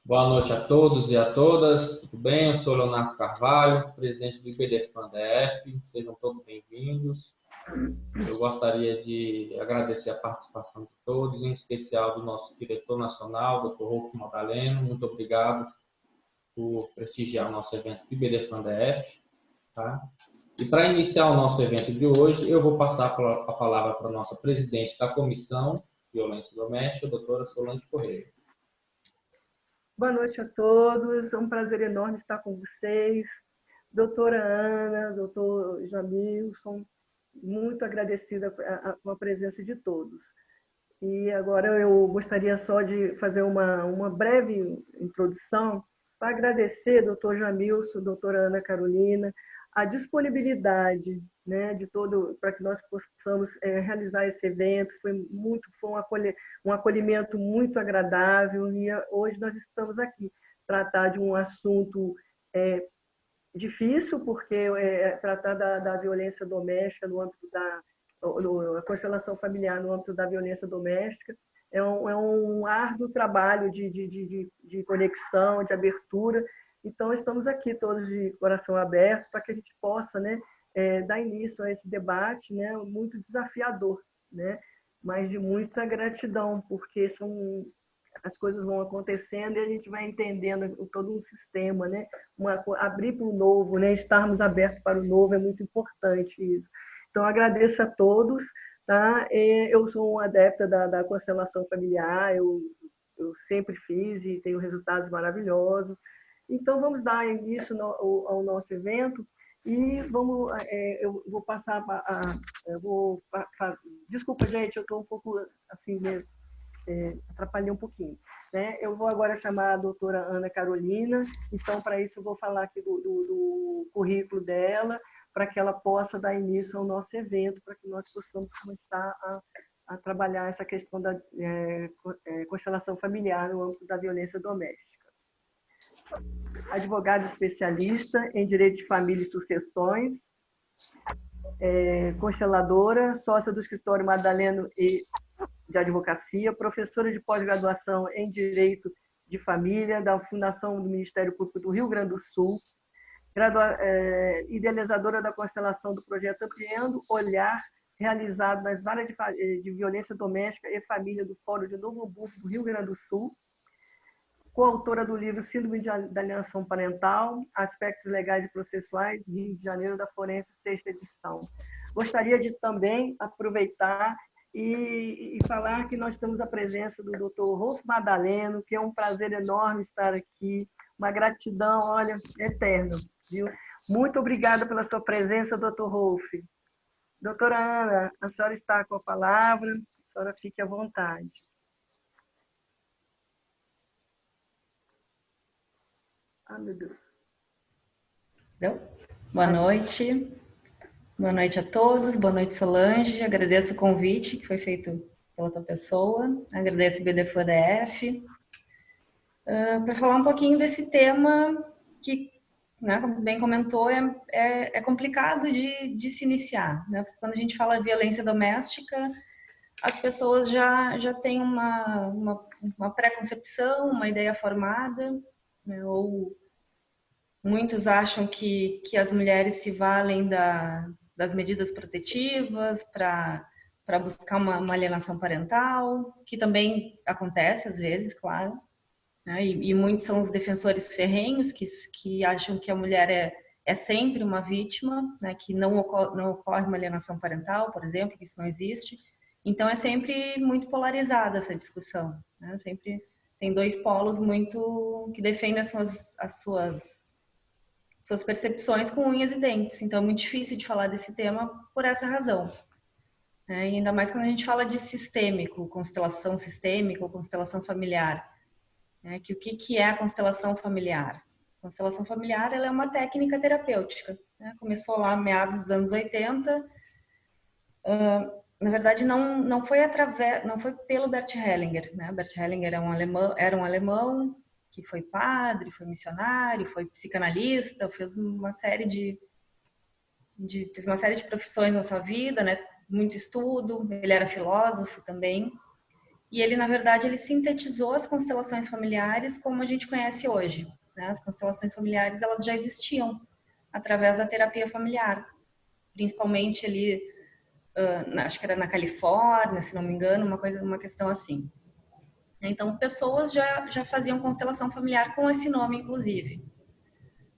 Boa noite a todos e a todas. Tudo bem? Eu sou Leonardo Carvalho, presidente do IBDFAN DF. Sejam todos bem-vindos. Eu gostaria de agradecer a participação de todos, em especial do nosso diretor nacional, Dr. Rolfo Madaleno. Muito obrigado por prestigiar o nosso evento do IBDFAN DF. Tá? E para iniciar o nosso evento de hoje, eu vou passar a palavra para a nossa presidente da Comissão de Violência Doméstica, a doutora Solange Correia. Boa noite a todos, é um prazer enorme estar com vocês. Doutora Ana, doutor Jamilson, muito agradecida com a presença de todos. E agora eu gostaria só de fazer uma breve introdução para agradecer, doutor Jamilson, doutora Ana Carolina, a disponibilidade, né, de todo para que nós possamos realizar esse evento. Foi um acolhimento muito agradável e hoje nós estamos aqui tratar de um assunto difícil, porque tratar da violência doméstica no âmbito a constelação familiar no âmbito da violência doméstica é um árduo trabalho de conexão, de abertura. Então, estamos aqui todos de coração aberto para que a gente possa, né, dar início a esse debate, né, muito desafiador, né, mas de muita gratidão, porque as coisas vão acontecendo e a gente vai entendendo todo um sistema, né? Abrir para o novo, né? Estarmos abertos para o novo é muito importante isso. Então, agradeço a todos. Tá? Eu sou uma adepta da constelação familiar, eu sempre fiz e tenho resultados maravilhosos. Então, vamos dar início ao nosso evento e eu vou passar desculpa, gente, eu estou um pouco assim mesmo, atrapalhei um pouquinho. Né? Eu vou agora chamar a doutora Ana Carolina, então, para isso, eu vou falar aqui do currículo dela, para que ela possa dar início ao nosso evento, para que nós possamos começar a trabalhar essa questão da constelação familiar no âmbito da violência doméstica. Advogada especialista em direito de família e sucessões, consteladora, sócia do escritório Madaleno e de Advocacia, professora de pós-graduação em Direito de Família da Fundação do Ministério Público do Rio Grande do Sul, idealizadora da constelação do projeto Ampliando Olhar, realizado nas áreas de violência doméstica e família do Fórum de Novo Hamburgo do Rio Grande do Sul, coautora do livro Síndrome de Alienação Parental, Aspectos Legais e Processuais, Rio de Janeiro, da Forense, sexta edição. Gostaria de também aproveitar e falar que nós temos a presença do Dr. Rolfo Madaleno, que é um prazer enorme estar aqui, uma gratidão, olha, eterna. Viu? Muito obrigada pela sua presença, Dr. Rolf. Doutora Ana, a senhora está com a palavra, a senhora fique à vontade. Ah, meu Deus. Deu? Boa noite. Boa noite a todos. Boa noite, Solange. Agradeço o convite que foi feito pela tua pessoa. Agradeço o BDFADF. Para falar um pouquinho desse tema que, né, como bem comentou, é complicado de se iniciar. Né? Porque quando a gente fala de violência doméstica, as pessoas já têm uma pré-concepção, uma ideia formada, né? Ou muitos acham que as mulheres se valem das medidas protetivas para buscar uma alienação parental, que também acontece às vezes, claro. Né? E muitos são os defensores ferrenhos que acham que a mulher é sempre uma vítima, né? Que não ocorre uma alienação parental, por exemplo, que isso não existe. Então é sempre muito polarizada essa discussão. Né? Sempre tem dois polos muito que defendem as suas percepções com unhas e dentes. Então é muito difícil de falar desse tema por essa razão. E ainda mais quando a gente fala de sistêmico, constelação sistêmica ou constelação familiar. Que o que é a constelação familiar? A constelação familiar ela é uma técnica terapêutica. Começou lá meados dos anos 80. Na verdade, não foi pelo Bert Hellinger. Né? Bert Hellinger era um alemão que foi padre, foi missionário, foi psicanalista, fez teve uma série de profissões na sua vida, né? Muito estudo, ele era filósofo também. E ele, na verdade, ele sintetizou as constelações familiares como a gente conhece hoje, né? As constelações familiares, elas já existiam através da terapia familiar, principalmente ali, acho que era na Califórnia, se não me engano, uma questão assim. Então, pessoas já faziam constelação familiar com esse nome, inclusive.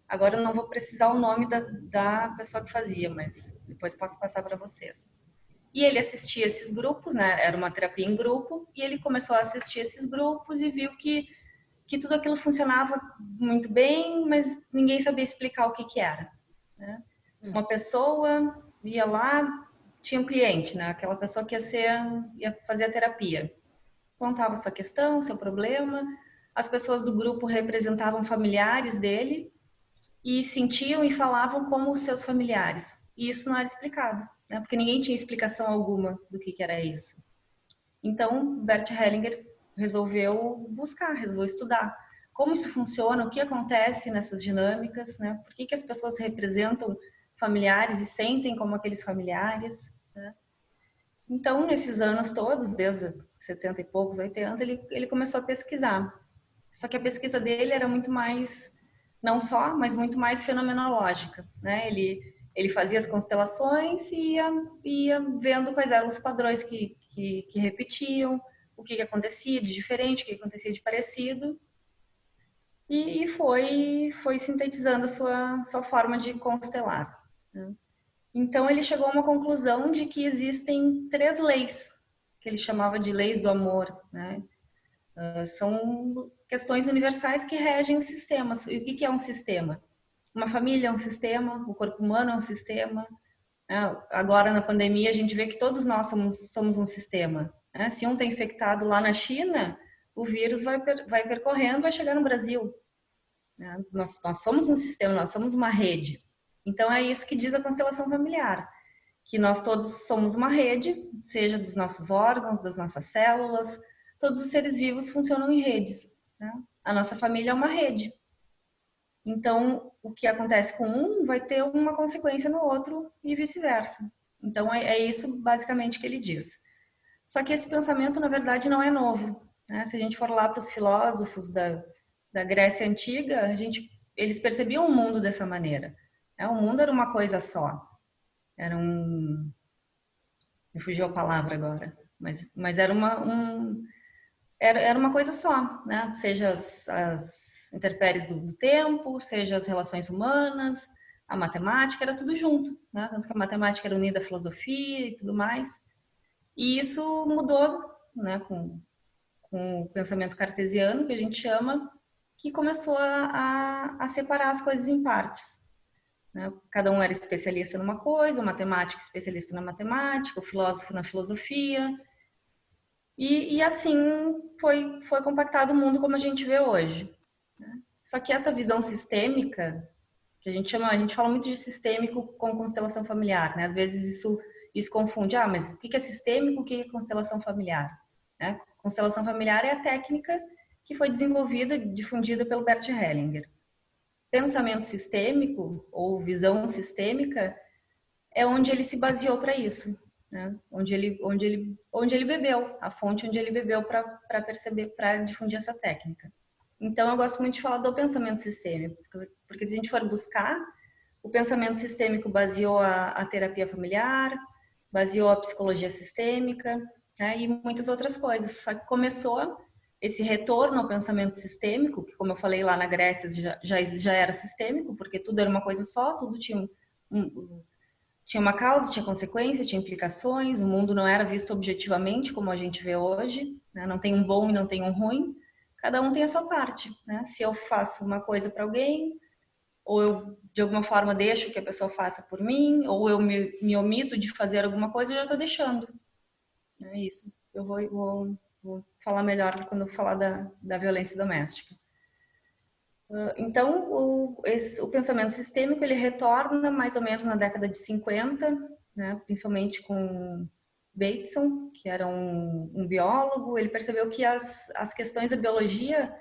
Agora eu não vou precisar o nome da pessoa que fazia, mas depois posso passar para vocês. E ele assistia esses grupos, né? Era uma terapia em grupo, e ele começou a assistir esses grupos e viu que tudo aquilo funcionava muito bem, mas ninguém sabia explicar o que era, né? Uma pessoa ia lá, tinha um cliente, né? Aquela pessoa que ia fazer a terapia. Contava sua questão, seu problema. As pessoas do grupo representavam familiares dele e sentiam e falavam como os seus familiares. E isso não era explicado, né? Porque ninguém tinha explicação alguma do que era isso. Então, Bert Hellinger resolveu estudar como isso funciona, o que acontece nessas dinâmicas, né? Por que as pessoas representam familiares e sentem como aqueles familiares, né? Então, nesses anos todos, desde 70 e poucos, 80, ele começou a pesquisar. Só que a pesquisa dele era muito mais, não só, mas muito mais fenomenológica, né? Ele fazia as constelações e ia vendo quais eram os padrões que repetiam, o que acontecia de diferente, o que acontecia de parecido, e foi sintetizando a sua forma de constelar, né? Então, ele chegou a uma conclusão de que existem 3 leis, que ele chamava de leis do amor, né? São questões universais que regem os sistemas. E o que é um sistema? Uma família é um sistema, o corpo humano é um sistema, né? Agora, na pandemia, a gente vê que todos nós somos um sistema, né? Se um está infectado lá na China, o vírus vai percorrendo, vai chegar no Brasil, né? Nós somos um sistema, nós somos uma rede. Então, é isso que diz a constelação familiar, que nós todos somos uma rede, seja dos nossos órgãos, das nossas células, todos os seres vivos funcionam em redes, né? A nossa família é uma rede. Então, o que acontece com um vai ter uma consequência no outro e vice-versa. Então, é isso basicamente que ele diz. Só que esse pensamento, na verdade, não é novo, né? Se a gente for lá para os filósofos da Grécia Antiga, eles percebiam o mundo dessa maneira, né? O mundo era uma coisa só. Me fugiu a palavra agora, mas era uma coisa só, né? Seja as intempéries do tempo, seja as relações humanas, a matemática, era tudo junto, né? Tanto que a matemática era unida à filosofia e tudo mais. E isso mudou, né, com o pensamento cartesiano, que a gente chama, que começou a separar as coisas em partes, né? Cada um era especialista numa coisa, o matemático especialista na matemática, o filósofo na filosofia, e assim foi compactado o mundo como a gente vê hoje, né? Só que essa visão sistêmica, que a gente fala muito de sistêmico com constelação familiar, né? Às vezes isso confunde, mas o que é sistêmico, o que é constelação familiar, né? Constelação familiar é a técnica que foi desenvolvida, difundida pelo Bert Hellinger. Pensamento sistêmico ou visão sistêmica é onde ele se baseou para isso, né? Onde ele bebeu, a fonte onde ele bebeu para perceber, para difundir essa técnica. Então, eu gosto muito de falar do pensamento sistêmico, porque se a gente for buscar, o pensamento sistêmico baseou a terapia familiar, baseou a psicologia sistêmica, né, e muitas outras coisas. Só que começou esse retorno ao pensamento sistêmico, que, como eu falei lá na Grécia, já era sistêmico, porque tudo era uma coisa só, tudo tinha uma causa, tinha consequência, tinha implicações, o mundo não era visto objetivamente como a gente vê hoje, né? Não tem um bom e não tem um ruim, cada um tem a sua parte, né? Se eu faço uma coisa para alguém, ou eu de alguma forma deixo que a pessoa faça por mim, ou eu me omito de fazer alguma coisa, eu já estou deixando. É isso. Eu vou falar melhor quando eu falar da violência doméstica. Então, o pensamento sistêmico, ele retorna mais ou menos na década de 50, né, principalmente com Bateson, que era um biólogo. Ele percebeu que as questões da biologia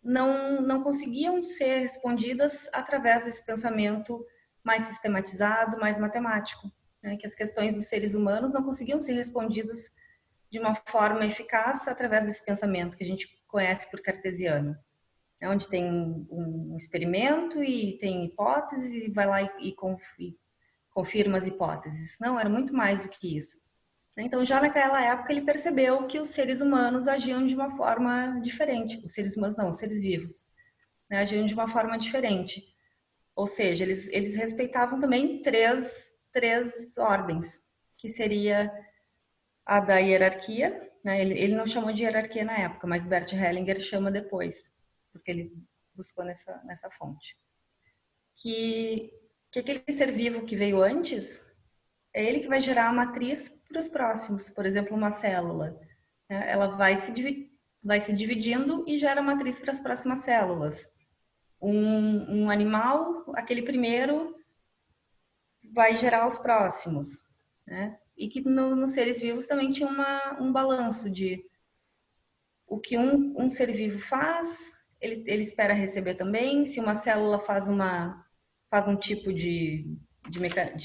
não conseguiam ser respondidas através desse pensamento mais sistematizado, mais matemático, né, que as questões dos seres humanos não conseguiam ser respondidas de uma forma eficaz através desse pensamento que a gente conhece por cartesiano, onde tem um experimento e tem hipóteses e vai lá e confirma as hipóteses. Não, era muito mais do que isso. Então, já naquela época, ele percebeu que os seres humanos agiam de uma forma diferente. Os seres humanos não, os seres vivos, né, agiam de uma forma diferente. Ou seja, eles respeitavam também três ordens, que seria a da hierarquia, né? Ele não chamou de hierarquia na época, mas Bert Hellinger chama depois, porque ele buscou nessa fonte. Que aquele ser vivo que veio antes, é ele que vai gerar a matriz para os próximos. Por exemplo, uma célula, né? Ela vai se dividindo e gera matriz para as próximas células. Um animal, aquele primeiro, vai gerar os próximos, né? E que nos seres vivos também tinha um balanço de o que um ser vivo faz, ele espera receber também. Se uma célula faz um tipo de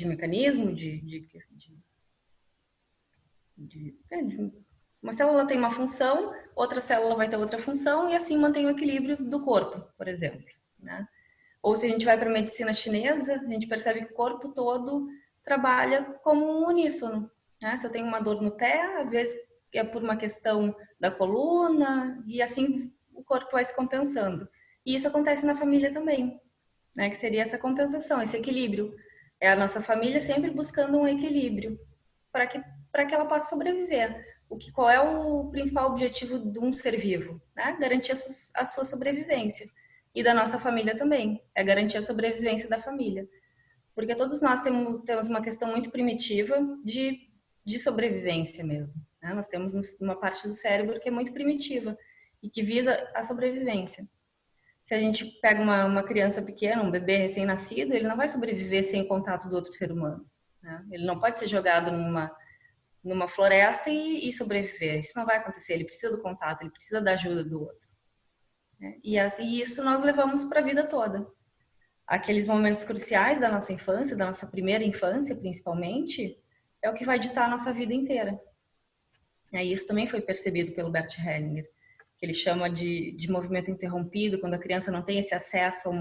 mecanismo, uma célula tem uma função, outra célula vai ter outra função, e assim mantém o equilíbrio do corpo, por exemplo, né? Ou se a gente vai para a medicina chinesa, a gente percebe que o corpo todo trabalha como um uníssono, né? Se eu tenho uma dor no pé, às vezes é por uma questão da coluna, e assim o corpo vai se compensando. E isso acontece na família também, né? Que seria essa compensação, esse equilíbrio. É a nossa família sempre buscando um equilíbrio para que ela possa sobreviver. Qual é o principal objetivo de um ser vivo? Né? Garantir a sua sobrevivência. E da nossa família também, é garantir a sobrevivência da família. Porque todos nós temos uma questão muito primitiva de sobrevivência mesmo, né? Nós temos uma parte do cérebro que é muito primitiva e que visa a sobrevivência. Se a gente pega uma criança pequena, um bebê recém-nascido, ele não vai sobreviver sem contato do outro ser humano, né? Ele não pode ser jogado numa floresta e sobreviver. Isso não vai acontecer. Ele precisa do contato, ele precisa da ajuda do outro. E isso nós levamos para a vida toda. Aqueles momentos cruciais da nossa infância, da nossa primeira infância, principalmente, é o que vai ditar a nossa vida inteira. E isso também foi percebido pelo Bert Hellinger, que ele chama de movimento interrompido, quando a criança não tem esse acesso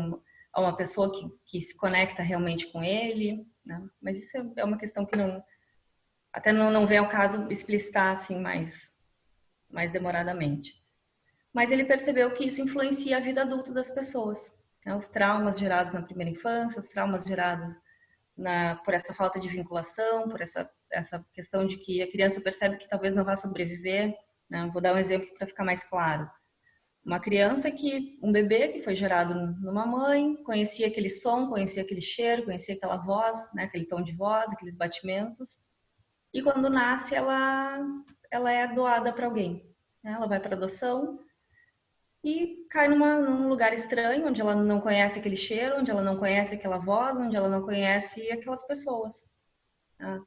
a uma pessoa que se conecta realmente com ele, né? Mas isso é uma questão que até não vem ao caso explicitar assim mais demoradamente. Mas ele percebeu que isso influencia a vida adulta das pessoas, né? Os traumas gerados na primeira infância, os traumas gerados por essa falta de vinculação, por essa questão de que a criança percebe que talvez não vá sobreviver, né? Vou dar um exemplo para ficar mais claro. Um bebê que foi gerado numa mãe, conhecia aquele som, conhecia aquele cheiro, conhecia aquela voz, né? Aquele tom de voz, aqueles batimentos, e quando nasce ela é doada para alguém, né? Ela vai para adoção e cai num lugar estranho, onde ela não conhece aquele cheiro, onde ela não conhece aquela voz, onde ela não conhece aquelas pessoas. Tá?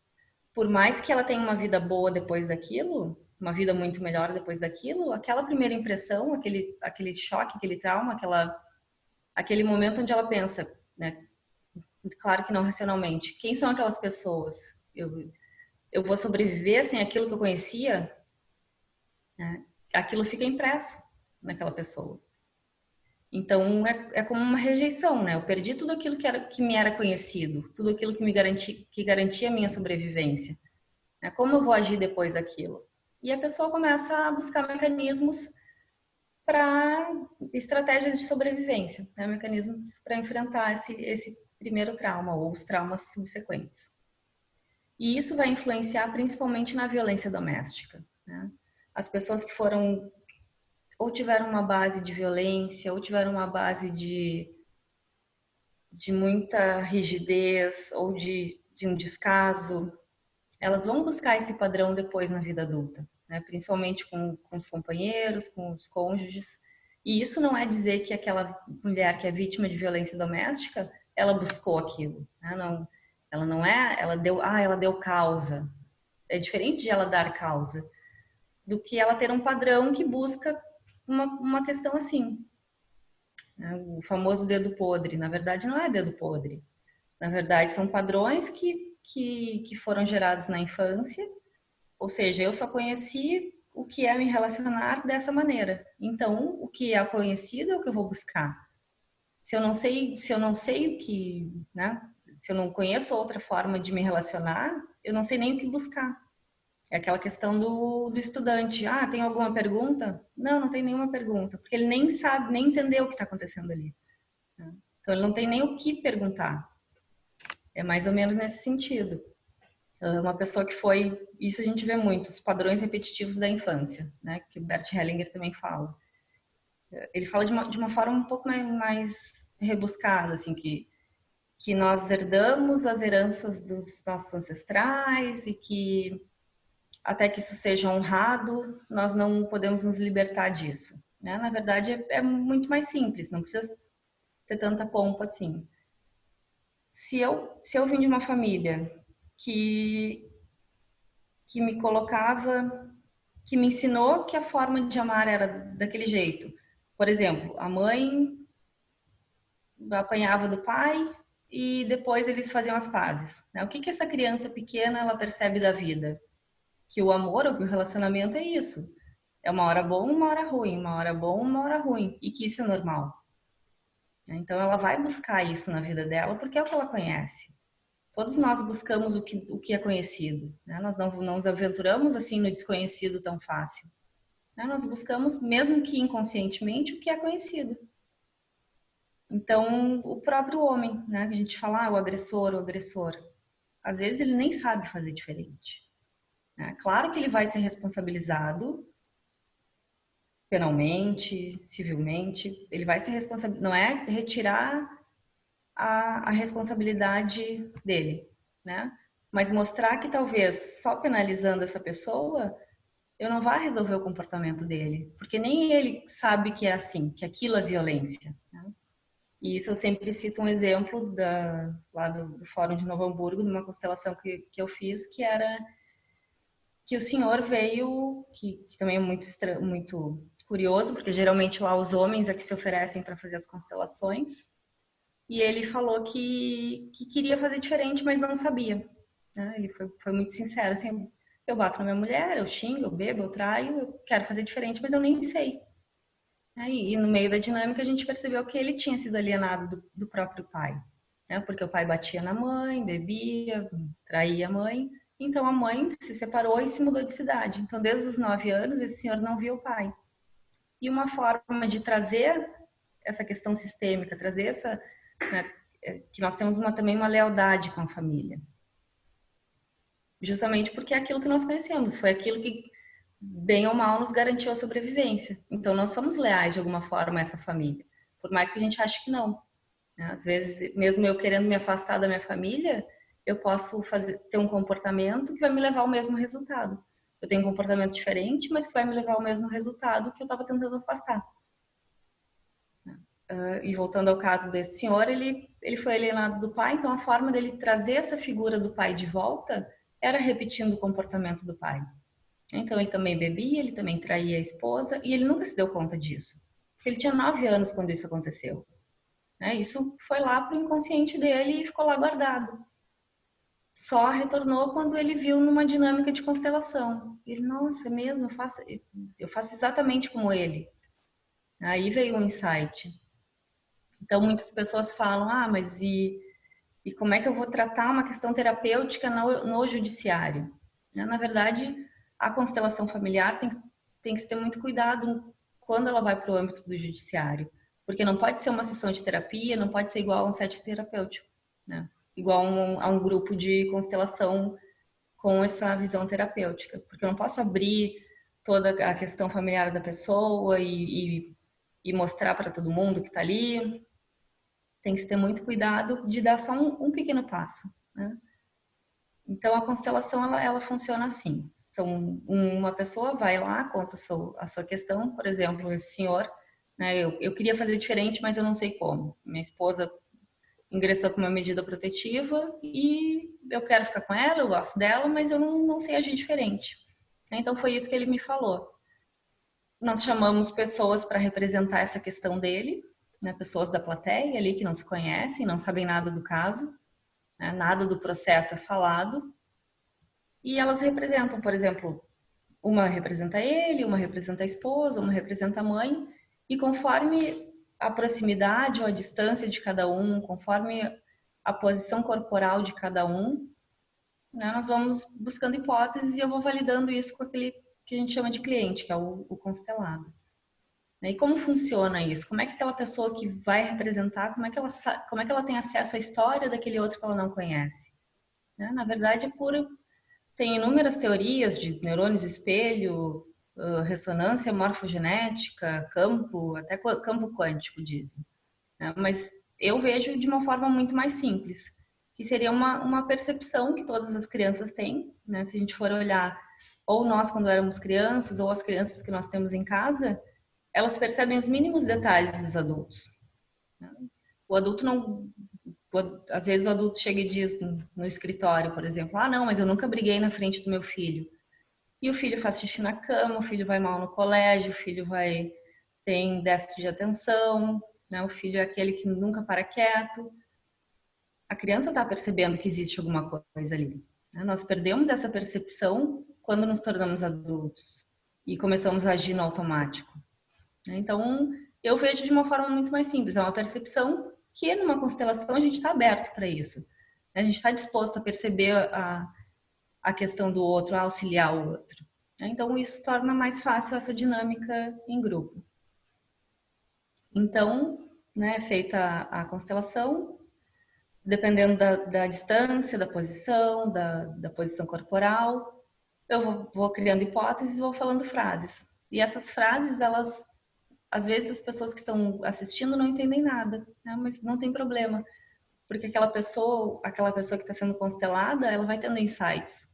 Por mais que ela tenha uma vida boa depois daquilo, uma vida muito melhor depois daquilo, aquela primeira impressão, aquele choque, aquele trauma, aquele momento onde ela pensa, né? Claro que não racionalmente, quem são aquelas pessoas? Eu vou sobreviver sem aquilo que eu conhecia? Né? Aquilo fica impresso naquela pessoa. Então é como uma rejeição, né? Eu perdi tudo aquilo que me era conhecido, tudo aquilo que garantia a minha sobrevivência. Né? Como eu vou agir depois daquilo? E a pessoa começa a buscar mecanismos para estratégias de sobrevivência, né? Mecanismos para enfrentar esse primeiro trauma ou os traumas subsequentes. E isso vai influenciar principalmente na violência doméstica, né? As pessoas que ou tiveram uma base de violência, ou tiveram uma base de muita rigidez, ou de um descaso, elas vão buscar esse padrão depois na vida adulta, né? Principalmente com os companheiros, com os cônjuges. E isso não é dizer que aquela mulher que é vítima de violência doméstica, ela buscou aquilo, né? Não, ela não é, ela deu causa. É diferente de ela dar causa, do que ela ter um padrão que busca uma questão assim. O famoso dedo podre, na verdade não é dedo podre. Na verdade são padrões que foram gerados na infância Ou seja, eu só conheci o que é me relacionar dessa maneira. Então, o que é conhecido é o que eu vou buscar. Se eu não sei o que, né? Se eu não conheço outra forma de me relacionar, eu não sei nem o que buscar. É aquela questão do estudante. Ah, tem alguma pergunta? Não, não tem nenhuma pergunta, porque ele nem sabe, nem entendeu o que está acontecendo ali. Então, ele não tem nem o que perguntar. É mais ou menos nesse sentido. Uma pessoa que foi, isso a gente vê muito, os padrões repetitivos da infância, né? Que o Bert Hellinger também fala. Ele fala de uma forma um pouco mais rebuscada, assim, que nós herdamos as heranças dos nossos ancestrais e que até que isso seja honrado, nós não podemos nos libertar disso, né? Na verdade, é muito mais simples, não precisa ter tanta pompa assim. Se eu vim de uma família que me colocava, que me ensinou que a forma de amar era daquele jeito. Por exemplo, a mãe apanhava do pai e depois eles faziam as pazes, né? O que essa criança pequena ela percebe da vida? Que o amor ou que o relacionamento é isso. É uma hora boa, uma hora ruim, uma hora boa, uma hora ruim, e que isso é normal. Então ela vai buscar isso na vida dela porque é o que ela conhece. Todos nós buscamos o que é conhecido, né? Nós não nos aventuramos assim no desconhecido tão fácil, né? Nós buscamos, mesmo que inconscientemente, o que é conhecido. Então, o próprio homem, né? Que a gente fala, o agressor, às vezes ele nem sabe fazer diferente, né? Claro que ele vai ser responsabilizado penalmente, civilmente, ele vai ser responsabilizado, não é retirar a responsabilidade dele, né? Mas mostrar que talvez só penalizando essa pessoa eu não vá resolver o comportamento dele, porque nem ele sabe que é assim, que aquilo é violência, né? E isso eu sempre cito um exemplo lá do Fórum de Novo Hamburgo, de uma constelação que eu fiz, que era que o senhor veio, que também é muito curioso, porque geralmente lá os homens é que se oferecem para fazer as constelações, e ele falou que queria fazer diferente, mas não sabia, né? Ele foi muito sincero, assim, eu bato na minha mulher, eu xingo, eu bebo, eu traio, eu quero fazer diferente, mas eu nem sei. E no meio da dinâmica a gente percebeu que ele tinha sido alienado do próprio pai, né? Porque o pai batia na mãe, bebia, traía a mãe, então a mãe se separou e se mudou de cidade. Então desde os 9 anos esse senhor não via o pai. E uma forma de trazer essa questão sistêmica, trazer essa, né, que nós temos também uma lealdade com a família. Justamente porque é aquilo que nós conhecemos, foi aquilo que, bem ou mal, nos garantiu a sobrevivência. Então, nós somos leais de alguma forma a essa família, por mais que a gente ache que não, né? Às vezes, mesmo eu querendo me afastar da minha família, eu posso ter um comportamento que vai me levar ao mesmo resultado. Eu tenho um comportamento diferente, mas que vai me levar ao mesmo resultado que eu estava tentando afastar. E voltando ao caso desse senhor, ele foi alienado do pai, então a forma dele trazer essa figura do pai de volta era repetindo o comportamento do pai. Então ele também bebia, ele também traía a esposa e ele nunca se deu conta disso. Ele tinha 9 anos quando isso aconteceu. Isso foi lá para o inconsciente dele e ficou lá guardado. Só retornou quando ele viu numa dinâmica de constelação. Ele, nossa, é mesmo, eu faço exatamente como ele. Aí veio um insight. Então, muitas pessoas falam, mas e como é que eu vou tratar uma questão terapêutica no judiciário? Na verdade, a constelação familiar tem que se ter muito cuidado quando ela vai para o âmbito do judiciário, porque não pode ser uma sessão de terapia, não pode ser igual a um set terapêutico, né? Igual a um grupo de constelação com essa visão terapêutica, porque eu não posso abrir toda a questão familiar da pessoa e mostrar para todo mundo que está ali. Tem que se ter muito cuidado de dar só um pequeno passo, né? Então, a constelação, ela funciona assim. Uma pessoa vai lá, conta a sua questão, por exemplo, esse senhor, né, eu queria fazer diferente, mas eu não sei como. Minha esposa ingressou com uma medida protetiva e eu quero ficar com ela, eu gosto dela, mas eu não sei agir diferente. Então, foi isso que ele me falou. Nós chamamos pessoas para representar essa questão dele, né, pessoas da plateia ali que não se conhecem, não sabem nada do caso, né, nada do processo é falado. E elas representam, por exemplo, uma representa ele, uma representa a esposa, uma representa a mãe, e conforme a proximidade ou a distância de cada um, conforme a posição corporal de cada um, né, nós vamos buscando hipóteses e eu vou validando isso com aquele que a gente chama de cliente, que é o constelado. E como funciona isso? Como é que aquela pessoa que vai representar, como é que ela tem acesso à história daquele outro que ela não conhece? Na verdade, tem inúmeras teorias de neurônios espelho, ressonância morfogenética, até campo quântico, dizem. Mas eu vejo de uma forma muito mais simples, que seria uma percepção que todas as crianças têm, né? Se a gente for olhar, ou nós quando éramos crianças, ou as crianças que nós temos em casa, elas percebem os mínimos detalhes dos adultos. O adulto não... Às vezes o adulto chega e diz no escritório, por exemplo, não, mas eu nunca briguei na frente do meu filho. E o filho faz xixi na cama, o filho vai mal no colégio, o filho tem déficit de atenção, né? O filho é aquele que nunca para quieto. A criança está percebendo que existe alguma coisa ali. Né? Nós perdemos essa percepção quando nos tornamos adultos e começamos a agir no automático. Então, eu vejo de uma forma muito mais simples. É uma percepção que numa constelação a gente está aberto para isso. A gente está disposto a perceber a questão do outro, a auxiliar o outro. Então, isso torna mais fácil essa dinâmica em grupo. Então, né, feita a constelação, dependendo da distância, da posição, da posição corporal, eu vou criando hipóteses e vou falando frases. E essas frases, às vezes as pessoas que estão assistindo não entendem nada, né? Mas não tem problema, porque aquela pessoa que está sendo constelada, ela vai tendo insights.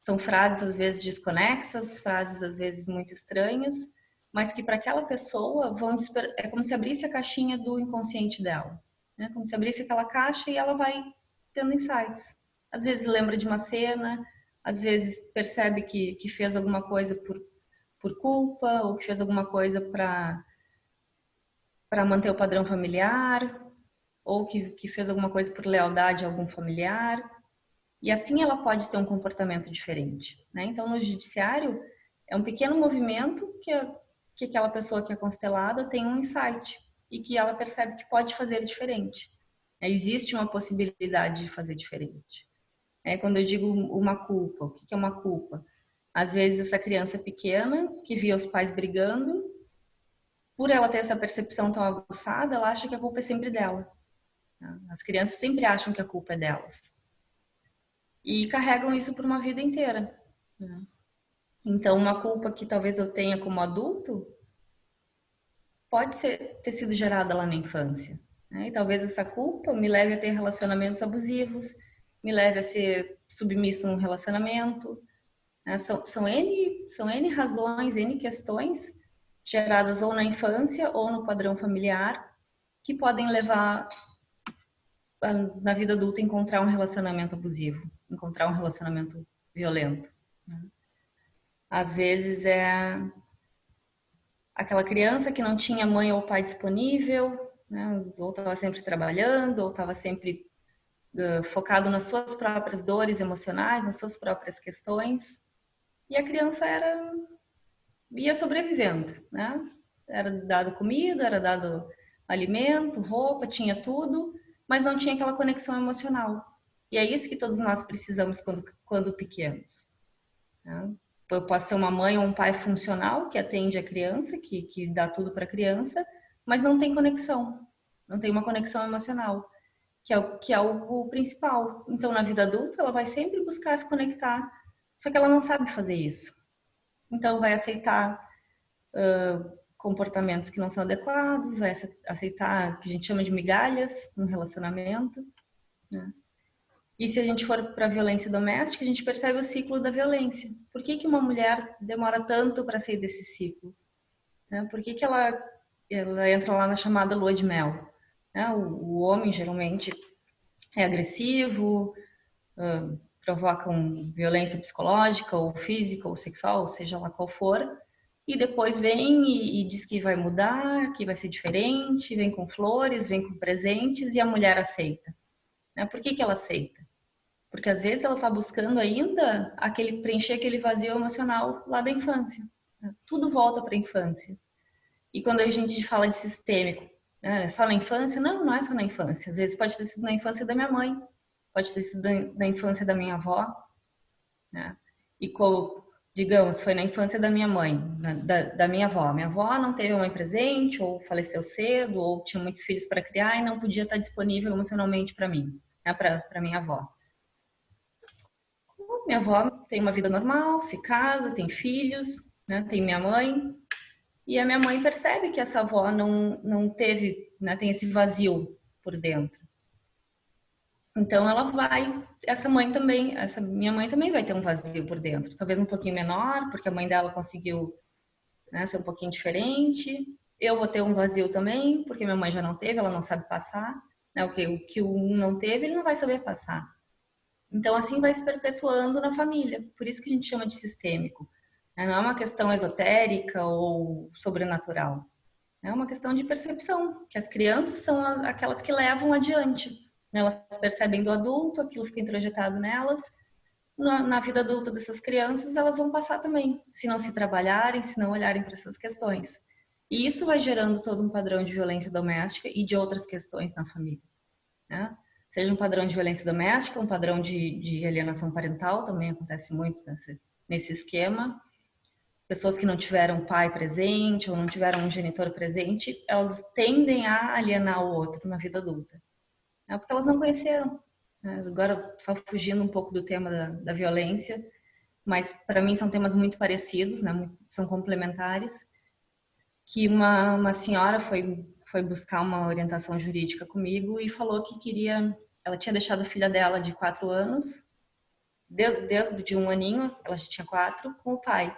São frases às vezes desconexas, frases às vezes muito estranhas, mas que para aquela pessoa é como se abrisse a caixinha do inconsciente dela, né? Como se abrisse aquela caixa e ela vai tendo insights. Às vezes lembra de uma cena, às vezes percebe que fez alguma coisa por culpa, ou que fez alguma coisa para manter o padrão familiar, ou que fez alguma coisa por lealdade a algum familiar. E assim ela pode ter um comportamento diferente, né? Então, no judiciário, é um pequeno movimento que aquela pessoa que é constelada tem um insight e que ela percebe que pode fazer diferente. Existe uma possibilidade de fazer diferente. Quando eu digo uma culpa, o que é uma culpa? Às vezes, essa criança pequena que via os pais brigando, por ela ter essa percepção tão aguçada, ela acha que a culpa é sempre dela. As crianças sempre acham que a culpa é delas. E carregam isso por uma vida inteira. Então, uma culpa que talvez eu tenha como adulto pode ter sido gerada lá na infância. E talvez essa culpa me leve a ter relacionamentos abusivos, me leve a ser submisso num relacionamento. São N razões, N questões geradas ou na infância ou no padrão familiar que podem levar na vida adulta a encontrar um relacionamento abusivo, encontrar um relacionamento violento. Às vezes é aquela criança que não tinha mãe ou pai disponível, né? Ou estava sempre trabalhando, ou estava sempre focado nas suas próprias dores emocionais, nas suas próprias questões. E a criança ia sobrevivendo, né? Era dado comida, era dado alimento, roupa, tinha tudo, mas não tinha aquela conexão emocional. E é isso que todos nós precisamos quando pequenos. Né? Eu posso ser uma mãe ou um pai funcional que atende a criança, que dá tudo para a criança, mas não tem conexão, não tem uma conexão emocional, que é o principal. Então, na vida adulta, ela vai sempre buscar se conectar, só que ela não sabe fazer isso. Então, vai aceitar comportamentos que não são adequados, vai aceitar o que a gente chama de migalhas no relacionamento, né? E se a gente for para a violência doméstica, a gente percebe o ciclo da violência. Por que uma mulher demora tanto para sair desse ciclo? Por que ela entra lá na chamada lua de mel? O homem geralmente é agressivo, provoca violência psicológica ou física ou sexual, seja lá qual for, e depois vem e diz que vai mudar, que vai ser diferente, vem com flores, vem com presentes e a mulher aceita. Por que ela aceita? Porque às vezes ela está buscando ainda preencher aquele vazio emocional lá da infância. Tudo volta para a infância. E quando a gente fala de sistêmico, é só na infância? Não, não é só na infância. Às vezes pode ter sido na infância da minha mãe, pode ter sido na infância da minha avó, né? E digamos, foi na infância da minha mãe, da minha avó. Minha avó não teve uma mãe presente, ou faleceu cedo, ou tinha muitos filhos para criar e não podia estar disponível emocionalmente para mim, né? Para minha avó. Minha avó tem uma vida normal, se casa, tem filhos, né? Tem minha mãe. E a minha mãe percebe que essa avó não teve, né? Tem esse vazio por dentro. Então ela essa minha mãe também vai ter um vazio por dentro. Talvez um pouquinho menor, porque a mãe dela conseguiu, né, ser um pouquinho diferente. Eu vou ter um vazio também, porque minha mãe já não teve, ela não sabe passar. Né? O que o um não teve, ele não vai saber passar. Então, assim vai se perpetuando na família. Por isso que a gente chama de sistêmico. Não é uma questão esotérica ou sobrenatural. É uma questão de percepção, que as crianças são aquelas que levam adiante. Elas percebem do adulto, aquilo fica introjetado nelas. Na vida adulta dessas crianças, elas vão passar também, se não se trabalharem, se não olharem para essas questões. E isso vai gerando todo um padrão de violência doméstica e de outras questões na família. Né? Seja um padrão de violência doméstica, um padrão de alienação parental, também acontece muito nesse esquema. Pessoas que não tiveram pai presente ou não tiveram um genitor presente, elas tendem a alienar o outro na vida adulta. É porque elas não conheceram. Né? Agora, só fugindo um pouco do tema da violência, mas para mim são temas muito parecidos, né? São complementares, que uma senhora foi buscar uma orientação jurídica comigo e falou que ela tinha deixado a filha dela de 4 anos, desde um aninho, ela já tinha 4, com o pai.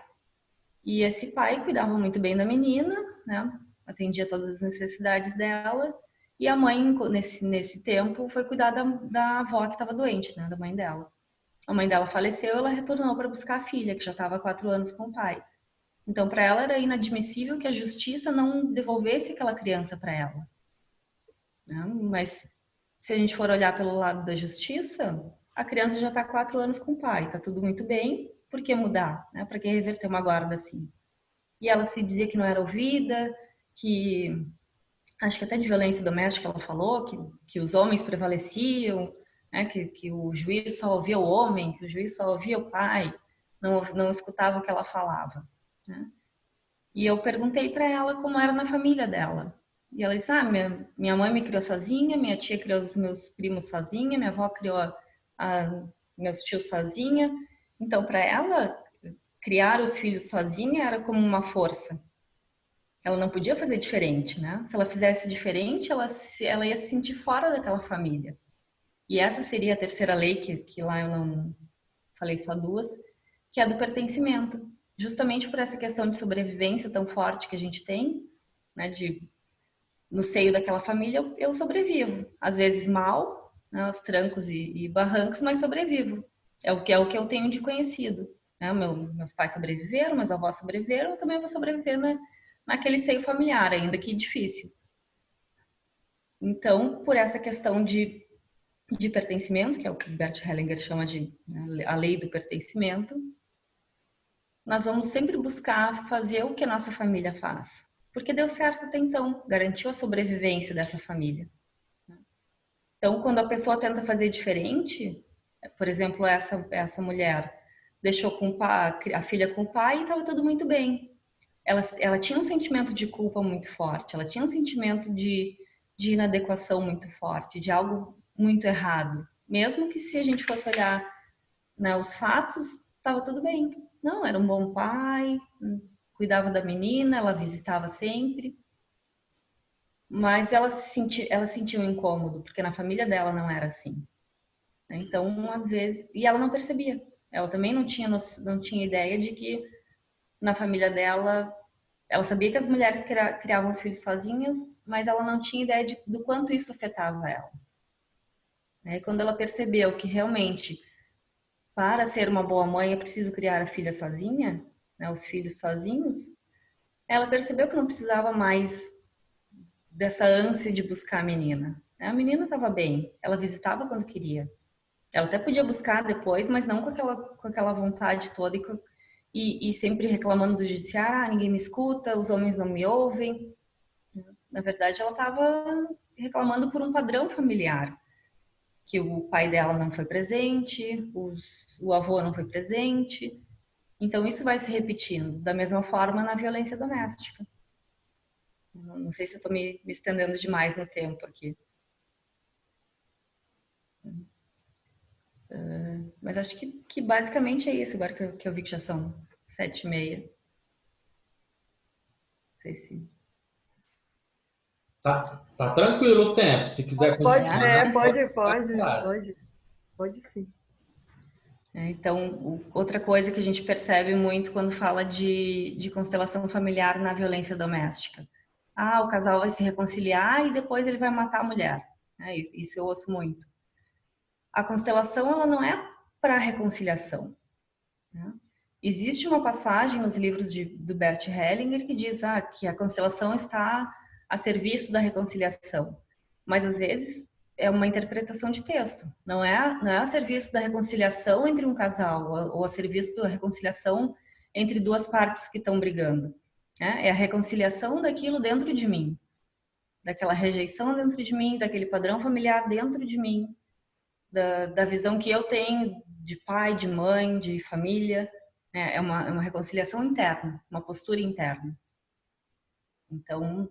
E esse pai cuidava muito bem da menina, né? Atendia todas as necessidades dela. E a mãe, nesse tempo, foi cuidar da avó que estava doente, né? Da mãe dela. A mãe dela faleceu, ela retornou para buscar a filha, que já estava há 4 anos com o pai. Então, para ela era inadmissível que a justiça não devolvesse aquela criança para ela. Né? Mas se a gente for olhar pelo lado da justiça, a criança já está há 4 anos com o pai, está tudo muito bem, por que mudar? Né? Para que reverter uma guarda assim? E ela se dizia que não era ouvida, que acho que até de violência doméstica ela falou, que os homens prevaleciam, né? que o juiz só ouvia o homem, que o juiz só ouvia o pai, não escutava o que ela falava. Né? E eu perguntei para ela como era na família dela. E ela disse, minha mãe me criou sozinha, minha tia criou os meus primos sozinha, minha avó criou meus tios sozinha. Então, para ela, criar os filhos sozinha era como uma força. Ela não podia fazer diferente, né? Se ela fizesse diferente, ela ia se sentir fora daquela família. E essa seria a terceira lei, que lá eu não falei só 2, que é a do pertencimento. Justamente por essa questão de sobrevivência tão forte que a gente tem, né? No seio daquela família, eu sobrevivo. Às vezes mal, né, aos trancos e barrancos, mas sobrevivo. É o que eu tenho de conhecido. Né? Meus pais sobreviveram, meus avós sobreviveram, eu também vou sobreviver, né, naquele seio familiar, ainda que difícil. Então, por essa questão de pertencimento, que é o que Bert Hellinger chama de, né, a lei do pertencimento, nós vamos sempre buscar fazer o que a nossa família faz. Porque deu certo até então, garantiu a sobrevivência dessa família. Então, quando a pessoa tenta fazer diferente, por exemplo, essa mulher deixou a filha com o pai e estava tudo muito bem. Ela tinha um sentimento de culpa muito forte, ela tinha um sentimento de inadequação muito forte, de algo muito errado. Mesmo que se a gente fosse olhar, né, os fatos, estava tudo bem. Não, era um bom pai, cuidava da menina, ela visitava sempre. Mas ela sentiu um incômodo, porque na família dela não era assim. Então, às vezes... E ela não percebia. Ela também não tinha ideia de que na família dela... Ela sabia que as mulheres criavam os filhos sozinhas, mas ela não tinha ideia do quanto isso afetava ela. E quando ela percebeu que realmente, para ser uma boa mãe, é preciso criar a filha sozinha, né, os filhos sozinhos, ela percebeu que não precisava mais dessa ânsia de buscar a menina. A menina estava bem, ela visitava quando queria. Ela até podia buscar depois, mas não com aquela vontade toda e sempre reclamando do judiciário, ah, ninguém me escuta, os homens não me ouvem. Na verdade, ela estava reclamando por um padrão familiar, que o pai dela não foi presente, o avô não foi presente. Então, isso vai se repetindo, da mesma forma na violência doméstica. Não sei se eu estou me estendendo demais no tempo aqui. Mas acho que basicamente é isso, agora que eu vi que já são 7h30. Não sei se... Tá tranquilo o tempo. Se quiser continuar, claro. Pode sim. Então, outra coisa que a gente percebe muito quando fala de constelação familiar na violência doméstica. Ah, o casal vai se reconciliar e depois ele vai matar a mulher. Isso eu ouço muito. A constelação, ela não é para reconciliação, né? Existe uma passagem nos livros do Bert Hellinger que diz que a constelação está a serviço da reconciliação. Mas, às vezes, é uma interpretação de texto. Não é a serviço da reconciliação entre um casal ou a serviço da reconciliação entre duas partes que estão brigando. É a reconciliação daquilo dentro de mim, daquela rejeição dentro de mim, daquele padrão familiar dentro de mim, da visão que eu tenho de pai, de mãe, de família. É uma reconciliação interna, uma postura interna. Então,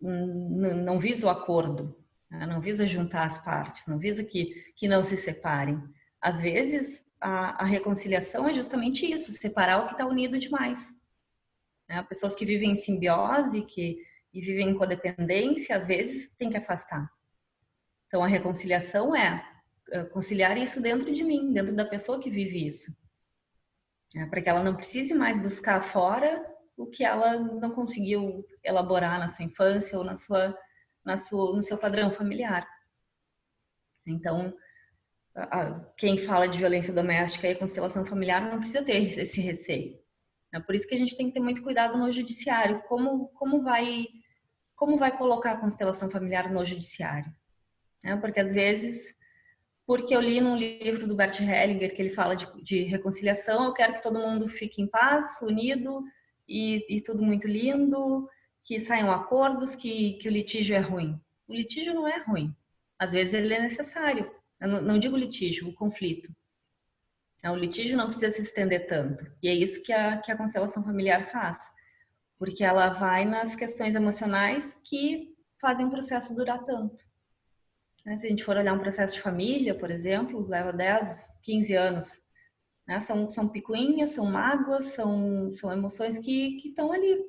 não visa o acordo, né? Não visa juntar as partes, não visa que não se separem. Às vezes, a reconciliação é justamente isso, separar o que está unido demais. Né? Pessoas que vivem em simbiose, e vivem em codependência, às vezes tem que afastar. Então, a reconciliação é conciliar isso dentro de mim, dentro da pessoa que vive isso. Para que ela não precise mais buscar fora o que ela não conseguiu elaborar na sua infância ou no seu padrão familiar. Então, quem fala de violência doméstica e constelação familiar não precisa ter esse receio. É por isso que a gente tem que ter muito cuidado no judiciário. Como vai colocar a constelação familiar no judiciário? Porque às vezes, porque eu li num livro do Bert Hellinger que ele fala de reconciliação, eu quero que todo mundo fique em paz, unido e tudo muito lindo, que saiam acordos, que o litígio é ruim. O litígio não é ruim. Às vezes ele é necessário. Eu não digo litígio, o conflito. O litígio não precisa se estender tanto. E é isso que a constelação familiar faz. Porque ela vai nas questões emocionais que fazem o processo durar tanto. Se a gente for olhar um processo de família, por exemplo, leva 10, 15 anos. São picuinhas, são mágoas, são emoções que estão ali.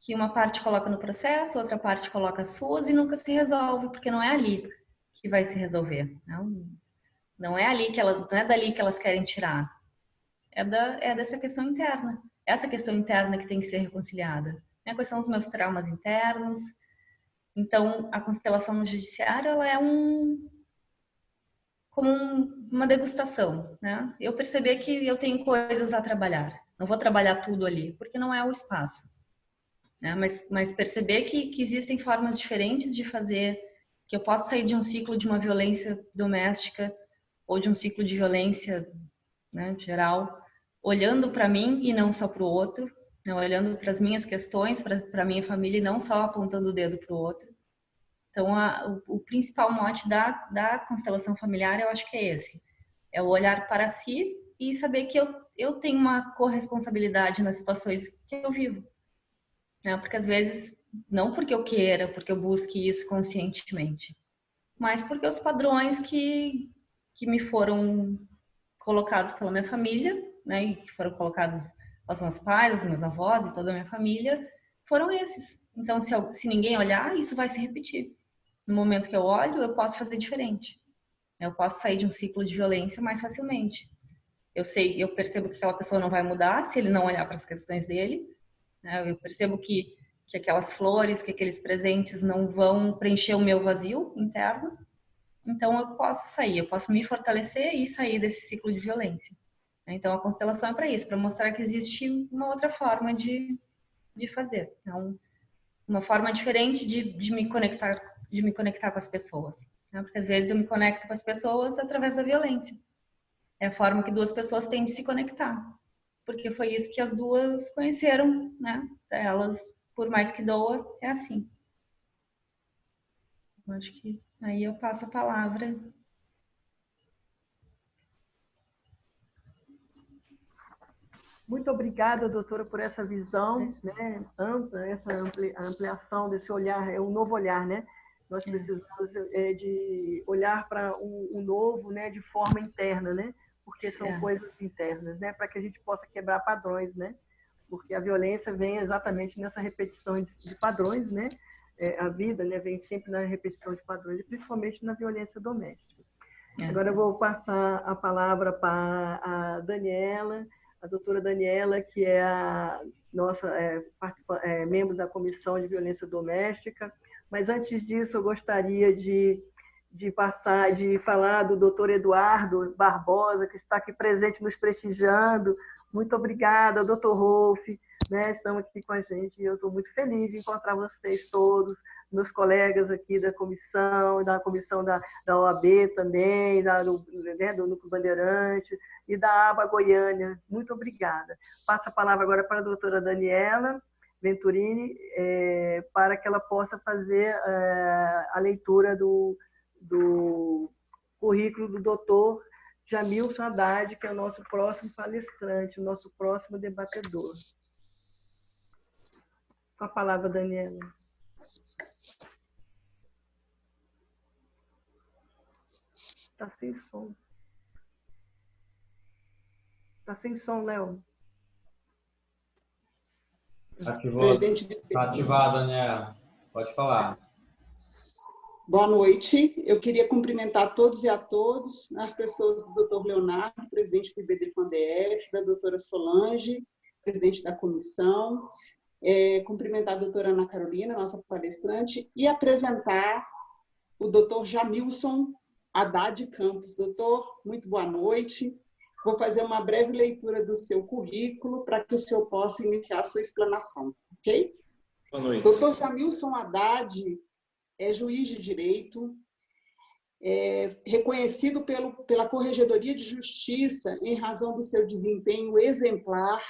Que uma parte coloca no processo, outra parte coloca as suas e nunca se resolve, porque não é ali que vai se resolver. Não é ali não é dali que elas querem tirar. É dessa questão interna. Essa questão interna que tem que ser reconciliada. Quais são os meus traumas internos? Então, a constelação no judiciário, ela é como uma degustação, né? Eu perceber que eu tenho coisas a trabalhar. Não vou trabalhar tudo ali, porque não é o espaço. Né? Mas perceber que existem formas diferentes de fazer, que eu posso sair de um ciclo de uma violência doméstica ou de um ciclo de violência, né, geral, olhando para mim e não só para o outro, né? Olhando para as minhas questões, para a minha família e não só apontando o dedo para o outro. Então, o principal mote da constelação familiar, eu acho que é esse. É o olhar para si e saber que eu tenho uma corresponsabilidade nas situações que eu vivo. Né? Porque, às vezes, não porque eu queira, porque eu busque isso conscientemente, mas porque os padrões que me foram colocados pela minha família, né, e que foram colocados aos meus pais, aos meus avós e toda a minha família, foram esses. Então, se ninguém olhar, isso vai se repetir. No momento que eu olho, eu posso fazer diferente. Eu posso sair de um ciclo de violência mais facilmente. Eu percebo que aquela pessoa não vai mudar se ele não olhar para as questões dele. Eu percebo que aquelas flores, que aqueles presentes não vão preencher o meu vazio interno. Então, eu posso sair, eu posso me fortalecer e sair desse ciclo de violência. Então, a constelação é para isso, para mostrar que existe uma outra forma de fazer. Então, uma forma diferente de me conectar de me conectar com as pessoas, né? Porque às vezes eu me conecto com as pessoas através da violência. É a forma que duas pessoas têm de se conectar, porque foi isso que as duas conheceram, né? Para elas, por mais que doa, é assim. Eu acho que aí eu passo a palavra. Muito obrigada, doutora, por essa visão, né, ampla, essa ampliação desse olhar, é um novo olhar, né? Nós precisamos de olhar para um novo, né, de forma interna, né? Porque são coisas internas, né? Para que a gente possa quebrar padrões, né? Porque a violência vem exatamente nessa repetição de padrões, né? A vida, né, vem sempre na repetição de padrões, principalmente na violência doméstica. Agora eu vou passar a palavra para a Daniela, a doutora Daniela, que é a nossa membro da Comissão de Violência Doméstica. Mas antes disso, eu gostaria de falar do doutor Eduardo Barbosa, que está aqui presente nos prestigiando. Muito obrigada, doutor Rolf, né? Estão aqui com a gente e eu estou muito feliz de encontrar vocês todos, meus colegas aqui da comissão da OAB também, do Núcleo Bandeirante e da ABA Goiânia. Muito obrigada. Passo a palavra agora para a doutora Daniela Venturini, para que ela possa fazer a leitura do currículo do doutor Jamilson Haddad, que é o nosso próximo palestrante, o nosso próximo debatedor. Com a palavra, Daniela. Está sem som. Está sem som, Léo. Está ativada, Daniela. Pode falar. Boa noite. Eu queria cumprimentar todos e a todos, as pessoas do Dr. Leonardo, presidente do IBD-FANDEF, da doutora Solange, presidente da comissão, cumprimentar a doutora Ana Carolina, nossa palestrante, e apresentar o doutor Jamilson Haddad Campos. Doutor, muito boa noite. Vou fazer uma breve leitura do seu currículo para que o senhor possa iniciar a sua explanação, ok? Boa noite. Doutor Jamilson Haddad é juiz de direito, reconhecido pela Corregedoria de Justiça em razão do seu desempenho exemplar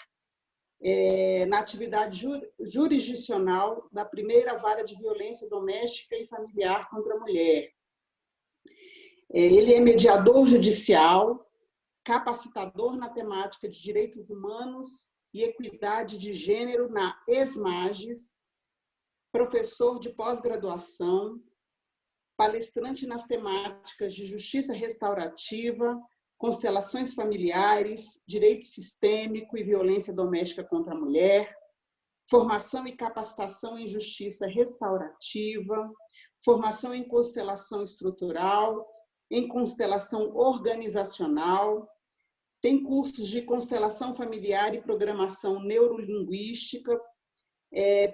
na atividade jurisdicional da primeira vara de violência doméstica e familiar contra a mulher. Ele é mediador judicial, capacitador na temática de direitos humanos e equidade de gênero na ESMAGES, professor de pós-graduação, palestrante nas temáticas de justiça restaurativa, constelações familiares, direito sistêmico e violência doméstica contra a mulher, formação e capacitação em justiça restaurativa, formação em constelação estrutural, em constelação organizacional, tem cursos de constelação familiar e programação neurolinguística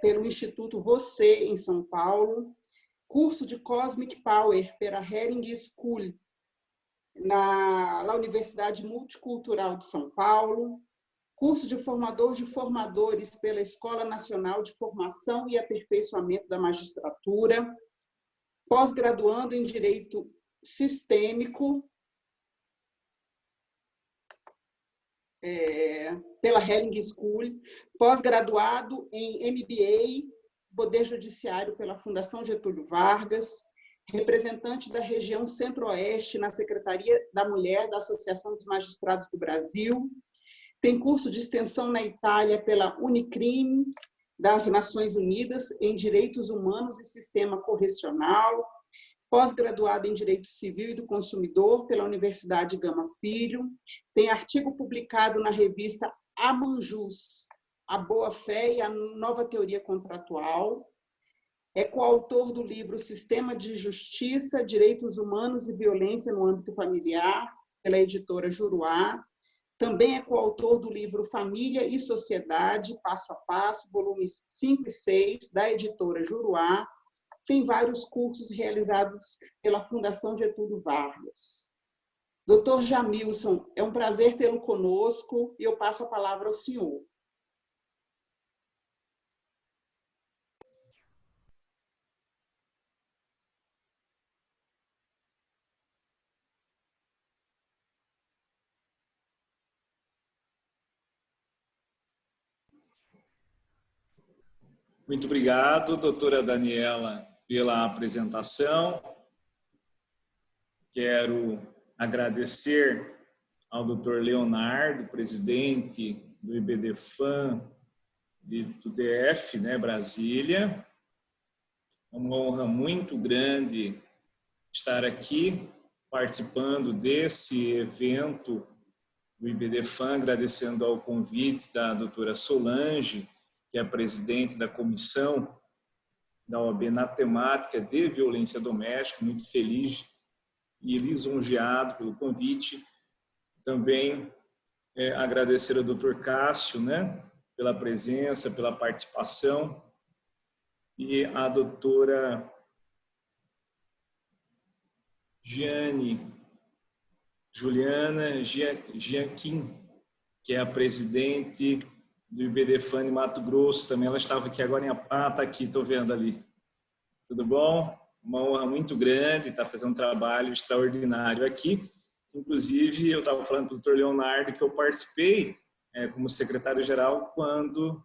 pelo Instituto Você, em São Paulo, curso de Cosmic Power pela Hering School, na Universidade Multicultural de São Paulo, curso de formador de formadores pela Escola Nacional de Formação e Aperfeiçoamento da Magistratura, pós-graduando em Direito Sistêmico pela Hering School, pós-graduado em MBA, Poder Judiciário pela Fundação Getúlio Vargas, representante da região Centro-Oeste na Secretaria da Mulher da Associação dos Magistrados do Brasil, tem curso de extensão na Itália pela Unicrim das Nações Unidas em Direitos Humanos e Sistema Correcional, pós-graduado em Direito Civil e do Consumidor pela Universidade Gama Filho, tem artigo publicado na revista Amanjus, A Boa-Fé e a Nova Teoria Contratual, é coautor do livro Sistema de Justiça, Direitos Humanos e Violência no Âmbito Familiar, pela editora Juruá, também é coautor do livro Família e Sociedade, Passo a Passo, volumes 5 e 6, da editora Juruá, tem vários cursos realizados pela Fundação Getúlio Vargas. Doutor Jamilson, é um prazer tê-lo conosco e eu passo a palavra ao senhor. Muito obrigado, doutora Daniela, pela apresentação. Quero agradecer ao doutor Leonardo, presidente do IBDFAN do DF, né, Brasília. É uma honra muito grande estar aqui participando desse evento do IBDFAN, agradecendo ao convite da doutora Solange, que é a presidente da comissão da OAB na temática de violência doméstica, muito feliz e lisonjeado pelo convite. Também agradecer ao doutor Cássio, né, pela presença, pela participação, e a doutora Juliana Gianquim, que é a presidente do IBDFAN de Mato Grosso. Também ela estava aqui agora está aqui, estou vendo ali. Tudo bom? Uma honra muito grande, está fazendo um trabalho extraordinário aqui. Inclusive, eu estava falando para o doutor Leonardo que eu participei como secretário-geral quando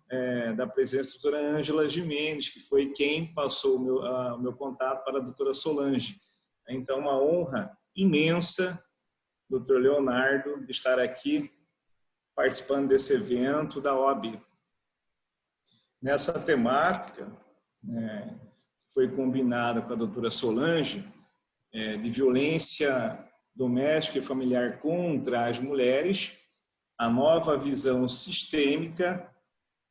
da presença da doutora Ângela Gimenez, que foi quem passou o meu contato para a doutora Solange. Então, uma honra imensa, doutor Leonardo, de estar aqui participando desse evento da OAB. Nessa temática, foi combinada com a doutora Solange, de violência doméstica e familiar contra as mulheres, a nova visão sistêmica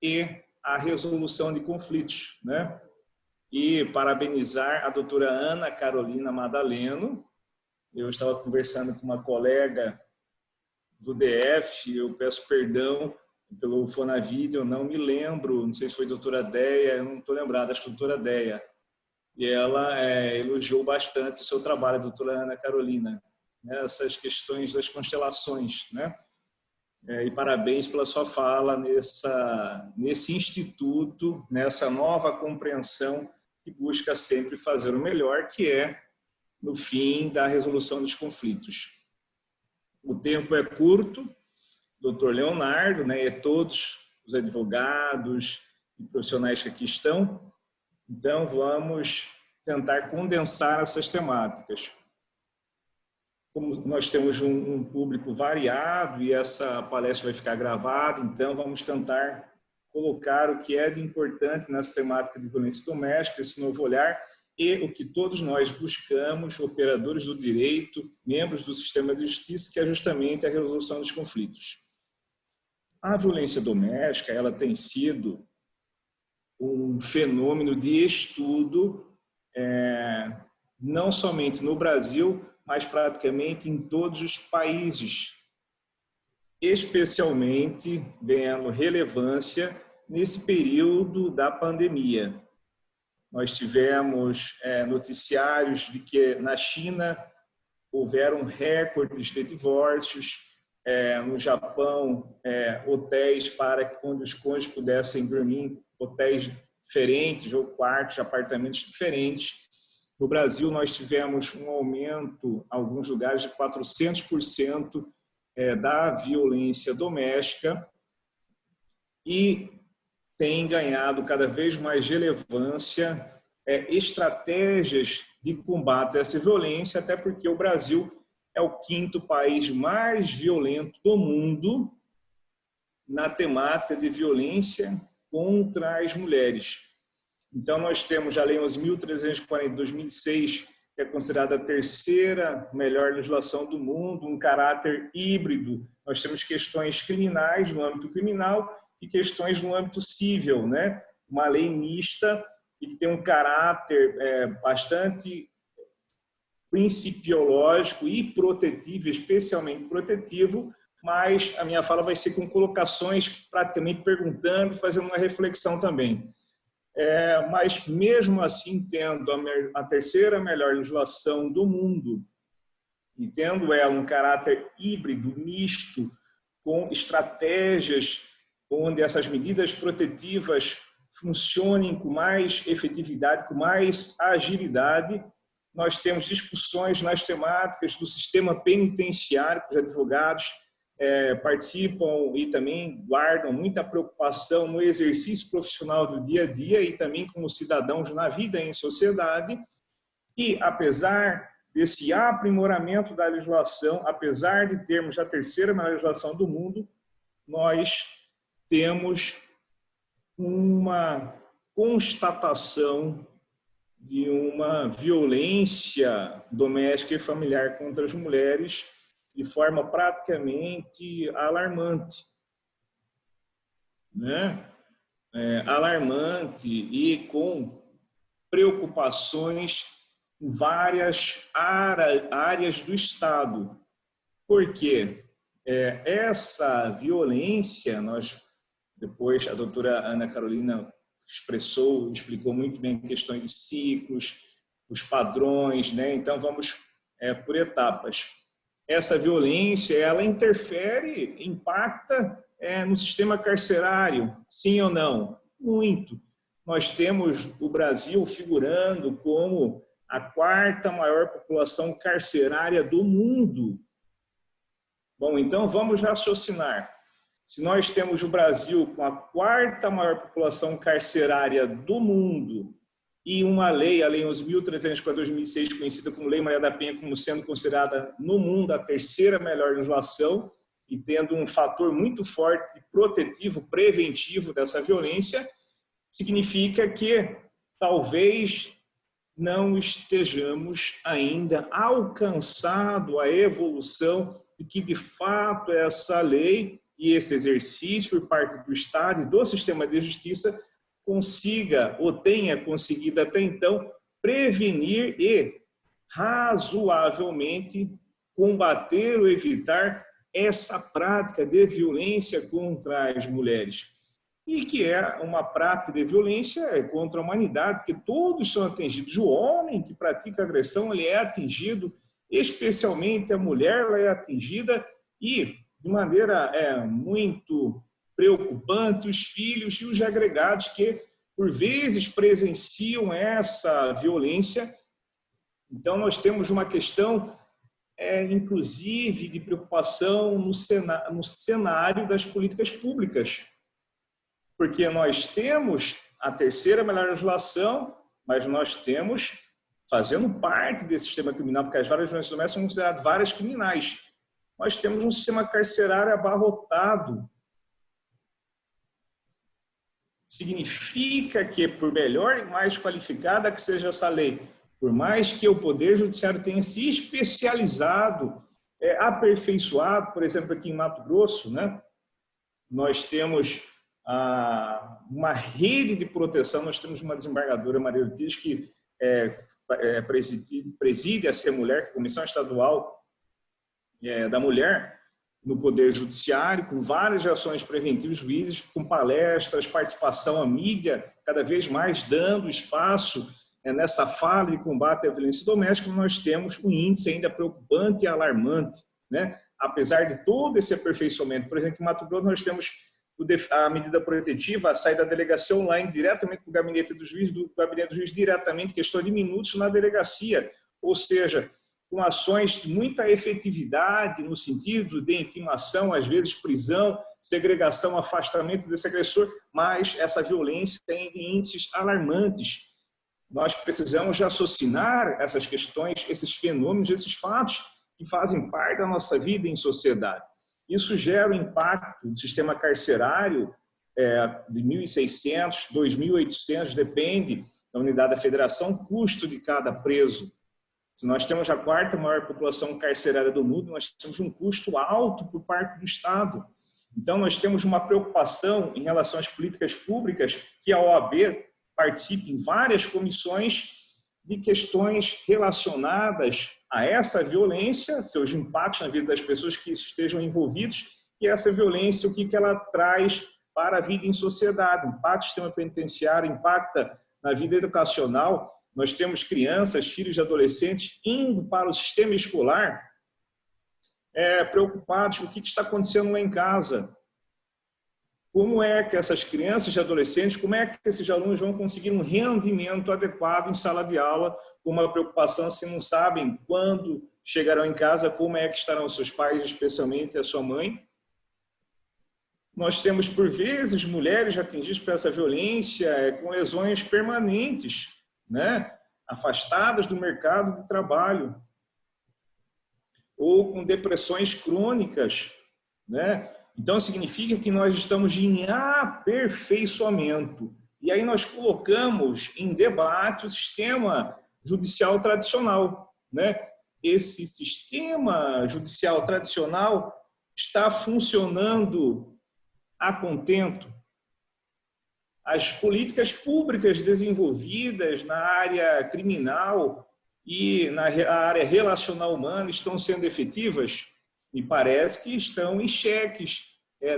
e a resolução de conflitos, né? E parabenizar a doutora Ana Carolina Madaleno. Eu estava conversando com uma colega do DF, eu peço perdão pelo fonavídeo, eu não me lembro, não sei se foi a doutora Deia, eu não estou lembrado, acho que a doutora Deia. E ela elogiou bastante o seu trabalho, a doutora Ana Carolina, né, essas questões das constelações, né? E parabéns pela sua fala nesse instituto, nessa nova compreensão que busca sempre fazer o melhor, que é, no fim, da resolução dos conflitos. O tempo é curto, doutor Leonardo, né, e todos os advogados e profissionais que aqui estão, então vamos tentar condensar essas temáticas. Como nós temos um público variado e essa palestra vai ficar gravada, então vamos tentar colocar o que é de importante nessa temática de violência doméstica, esse novo olhar, e o que todos nós buscamos, operadores do direito, membros do sistema de justiça, que é justamente a resolução dos conflitos. A violência doméstica, ela tem sido um fenômeno de estudo, não somente no Brasil, mas praticamente em todos os países, especialmente ganhando relevância nesse período da pandemia. Nós tivemos noticiários de que na China houveram recordes de divórcios, no Japão, hotéis para onde os cônjuges pudessem dormir, hotéis diferentes ou quartos, apartamentos diferentes. No Brasil, nós tivemos um aumento, em alguns lugares, de 400% da violência doméstica e tem ganhado cada vez mais relevância estratégias de combate a essa violência, até porque o Brasil é o 5º país mais violento do mundo na temática de violência contra as mulheres. Então, nós temos a Lei 11.340 de 2006, que é considerada a 3ª melhor legislação do mundo, um caráter híbrido. Nós temos questões criminais no âmbito criminal e questões no âmbito civil, né? Uma lei mista e que tem um caráter bastante principiológico e protetivo, especialmente protetivo, mas a minha fala vai ser com colocações praticamente perguntando, fazendo uma reflexão também. Mas mesmo assim, tendo a 3ª melhor legislação do mundo e tendo ela um caráter híbrido, misto, com estratégias onde essas medidas protetivas funcionem com mais efetividade, com mais agilidade, nós temos discussões nas temáticas do sistema penitenciário, com os advogados participam e também guardam muita preocupação no exercício profissional do dia a dia e também como cidadãos na vida em sociedade. E, apesar desse aprimoramento da legislação, apesar de termos a terceira maior legislação do mundo, nós temos uma constatação de uma violência doméstica e familiar contra as mulheres de forma praticamente alarmante, né? Alarmante e com preocupações em várias áreas do Estado. Por quê? Essa violência, depois a doutora Ana Carolina explicou muito bem questões de ciclos, os padrões, né? Então vamos por etapas. Essa violência, ela interfere, impacta no sistema carcerário, sim ou não? Muito. Nós temos o Brasil figurando como a quarta maior população carcerária do mundo. Bom, então vamos raciocinar. Se nós temos o Brasil com a quarta maior população carcerária do mundo e uma lei, a Lei 11.342/2006, conhecida como Lei Maria da Penha, como sendo considerada no mundo a terceira melhor legislação e tendo um fator muito forte protetivo, preventivo dessa violência, significa que talvez não estejamos ainda alcançado a evolução de que, de fato, essa lei e esse exercício por parte do Estado e do sistema de justiça consiga ou tenha conseguido até então prevenir e razoavelmente combater ou evitar essa prática de violência contra as mulheres. E que é uma prática de violência contra a humanidade, porque todos são atingidos. O homem que pratica agressão, ele é atingido, especialmente a mulher, ela é atingida e, de maneira muito preocupante, os filhos e os agregados que, por vezes, presenciam essa violência. Então, nós temos uma questão, inclusive, de preocupação no cenário das políticas públicas. Porque nós temos a terceira melhor legislação, mas nós temos, fazendo parte desse sistema criminal, porque as várias violências domésticas são consideradas várias criminais, nós temos um sistema carcerário abarrotado. Significa que, por melhor e mais qualificada que seja essa lei, por mais que o Poder Judiciário tenha se especializado, aperfeiçoado, por exemplo, aqui em Mato Grosso, né, nós temos uma rede de proteção, nós temos uma desembargadora, Maria Ortiz, que preside a Ser Mulher, que é a Comissão Estadual da Mulher, no Poder Judiciário, com várias ações preventivas, juízes, com palestras, participação à mídia, cada vez mais dando espaço nessa fala de combate à violência doméstica. Nós temos um índice ainda preocupante e alarmante, né? Apesar de todo esse aperfeiçoamento. Por exemplo, em Mato Grosso nós temos a medida protetiva, sai da delegacia online diretamente para o gabinete do juiz, do gabinete do juiz diretamente, questão de minutos na delegacia, ou seja, com ações de muita efetividade no sentido de intimação, às vezes prisão, segregação, afastamento desse agressor, mas essa violência tem índices alarmantes. Nós precisamos raciocinar essas questões, esses fenômenos, esses fatos que fazem parte da nossa vida em sociedade. Isso gera um impacto do sistema carcerário de 1.600, 2.800, depende da unidade da federação, custo de cada preso. Se nós temos a quarta maior população carcerária do mundo, nós temos um custo alto por parte do Estado. Então, nós temos uma preocupação em relação às políticas públicas, que a OAB participe em várias comissões de questões relacionadas a essa violência, seus impactos na vida das pessoas que estejam envolvidos, e essa violência, o que ela traz para a vida em sociedade, impacta no sistema penitenciário, impacta na vida educacional. Nós temos crianças, filhos de adolescentes indo para o sistema escolar preocupados com o que está acontecendo lá em casa. Como é que essas crianças e adolescentes, como é que esses alunos vão conseguir um rendimento adequado em sala de aula, com uma preocupação se não sabem quando chegarão em casa, como é que estarão os seus pais, especialmente a sua mãe, nós temos, por vezes, mulheres atingidas por essa violência com lesões permanentes, né? Afastadas do mercado de trabalho, ou com depressões crônicas, né? Então, significa que nós estamos em aperfeiçoamento. E aí nós colocamos em debate o sistema judicial tradicional, né? Esse sistema judicial tradicional está funcionando a contento. As políticas públicas desenvolvidas na área criminal e na área relacional humana estão sendo efetivas? Me parece que estão em xeques,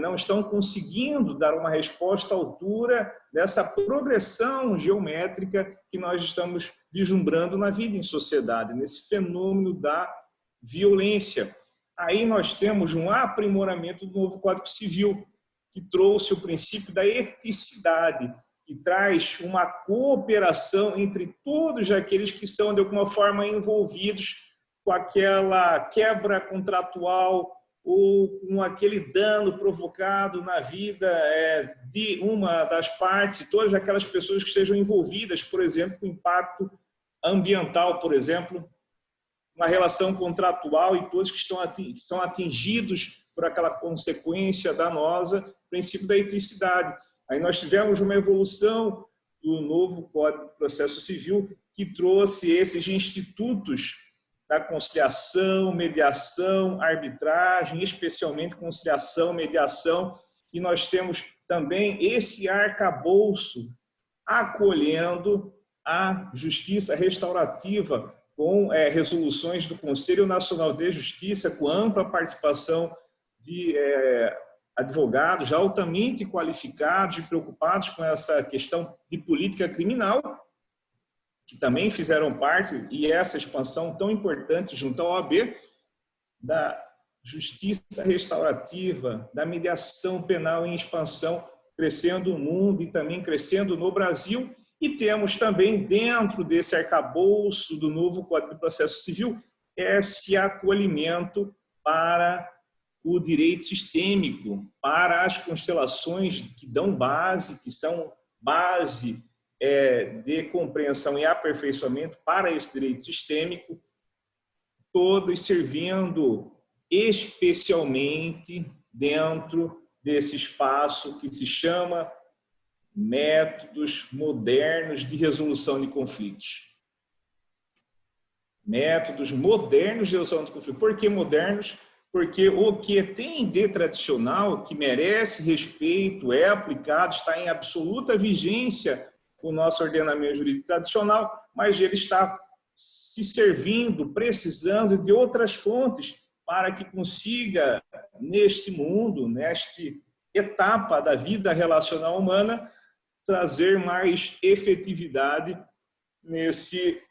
não estão conseguindo dar uma resposta à altura dessa progressão geométrica que nós estamos vislumbrando na vida em sociedade, nesse fenômeno da violência. Aí nós temos um aprimoramento do novo Código Civil, que trouxe o princípio da eticidade, que traz uma cooperação entre todos aqueles que são, de alguma forma, envolvidos com aquela quebra contratual ou com aquele dano provocado na vida de uma das partes, todas aquelas pessoas que estejam envolvidas, por exemplo, com impacto ambiental, por exemplo, uma relação contratual e todos que são atingidos por aquela consequência danosa, princípio da eticidade. Aí nós tivemos uma evolução do novo Código de Processo Civil que trouxe esses institutos da conciliação, mediação, arbitragem, especialmente conciliação, mediação, e nós temos também esse arcabouço acolhendo a justiça restaurativa com resoluções do Conselho Nacional de Justiça, com ampla participação de advogados altamente qualificados e preocupados com essa questão de política criminal, que também fizeram parte, e essa expansão tão importante junto à OAB, da justiça restaurativa, da mediação penal em expansão, crescendo no mundo e também crescendo no Brasil. E temos também, dentro desse arcabouço do novo Código de Processo Civil, esse acolhimento para o direito sistêmico, para as constelações que dão base, que são base de compreensão e aperfeiçoamento para esse direito sistêmico, todos servindo especialmente dentro desse espaço que se chama métodos modernos de resolução de conflitos. Métodos modernos de resolução de conflitos. Por que modernos? Porque o que tem de tradicional, que merece respeito, é aplicado, está em absoluta vigência o nosso ordenamento jurídico tradicional, mas ele está se servindo, precisando de outras fontes para que consiga, neste mundo, nesta etapa da vida relacional humana, trazer mais efetividade nesse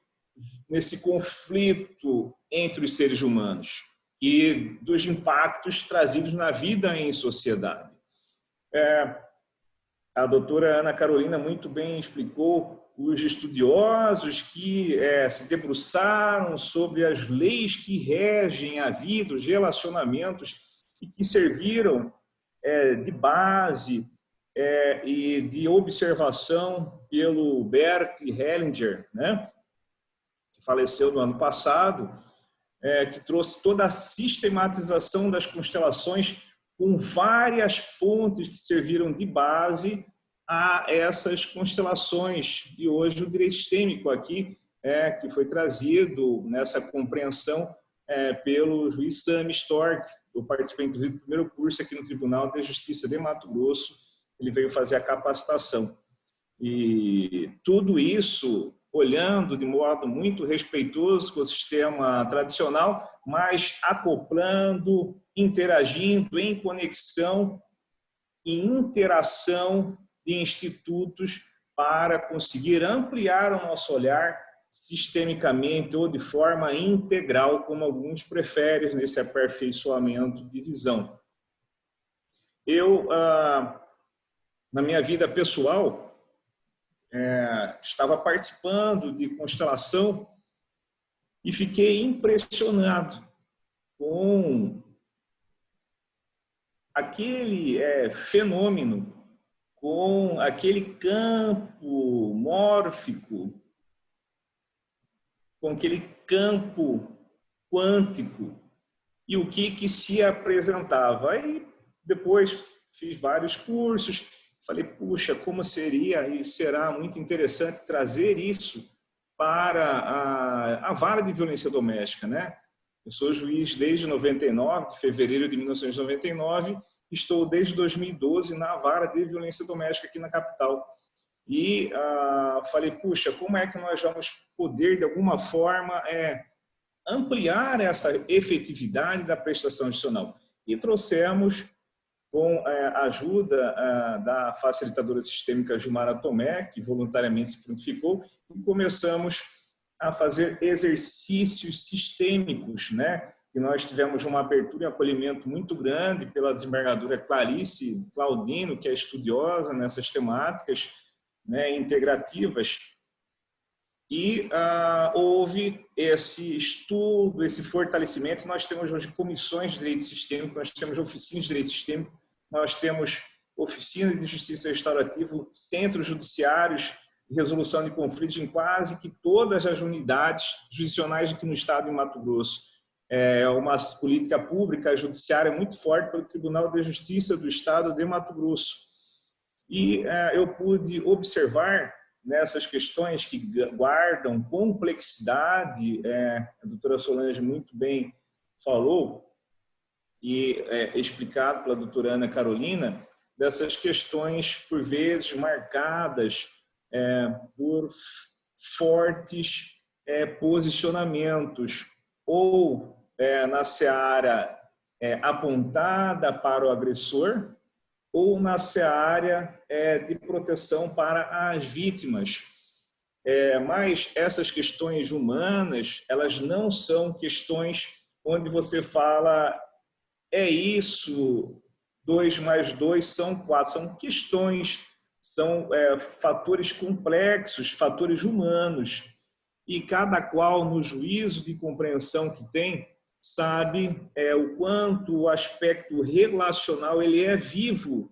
conflito entre os seres humanos e dos impactos trazidos na vida em sociedade. A doutora Ana Carolina muito bem explicou os estudiosos que se debruçaram sobre as leis que regem a vida, os relacionamentos, e que serviram de base e de observação pelo Bert Hellinger, né, que faleceu no ano passado, que trouxe toda a sistematização das constelações com várias fontes que serviram de base a essas constelações. E hoje o direito sistêmico aqui, que foi trazido nessa compreensão pelo juiz Sami Stork. Eu participei, inclusive, do primeiro curso aqui no Tribunal de Justiça de Mato Grosso. Ele veio fazer a capacitação. E tudo isso olhando de modo muito respeitoso com o sistema tradicional, mas acoplando, interagindo em conexão e interação de institutos para conseguir ampliar o nosso olhar sistemicamente ou de forma integral, como alguns preferem nesse aperfeiçoamento de visão. Eu, na minha vida pessoal, estava participando de constelação e fiquei impressionado com aquele fenômeno com aquele campo mórfico, com aquele campo quântico, e o que se apresentava. Aí depois fiz vários cursos, falei, puxa, como seria e será muito interessante trazer isso para a vara de violência doméstica, né? Eu sou juiz desde 99, de fevereiro de 1999, estou desde 2012 na vara de violência doméstica aqui na capital. E falei, puxa, como é que nós vamos poder, de alguma forma, ampliar essa efetividade da prestação adicional? E trouxemos, com a ajuda da facilitadora sistêmica Gilmara Tomé, que voluntariamente se prontificou, e começamos a fazer exercícios sistêmicos, né? E nós tivemos uma abertura e acolhimento muito grande pela desembargadora Clarice Claudino, que é estudiosa nessas temáticas, né, integrativas. E houve esse estudo, esse fortalecimento. Nós temos hoje comissões de direito sistêmico, nós temos oficinas de direito sistêmico, nós temos oficina de justiça restaurativa, centros judiciários de resolução de conflitos em quase que todas as unidades jurisdicionais aqui no estado de Mato Grosso. É uma política pública judiciária muito forte pelo Tribunal de Justiça do estado de Mato Grosso. E eu pude observar nessas questões que guardam complexidade, a doutora Solange muito bem falou, e explicado pela doutora Ana Carolina, dessas questões, por vezes, marcadas por fortes posicionamentos, ou na seara apontada para o agressor, ou na seara de proteção para as vítimas. Mas essas questões humanas, elas não são questões onde você fala, é isso, 2 mais 2 são 4. São questões, são fatores complexos, fatores humanos. E cada qual, no juízo de compreensão que tem, sabe o quanto o aspecto relacional ele é vivo.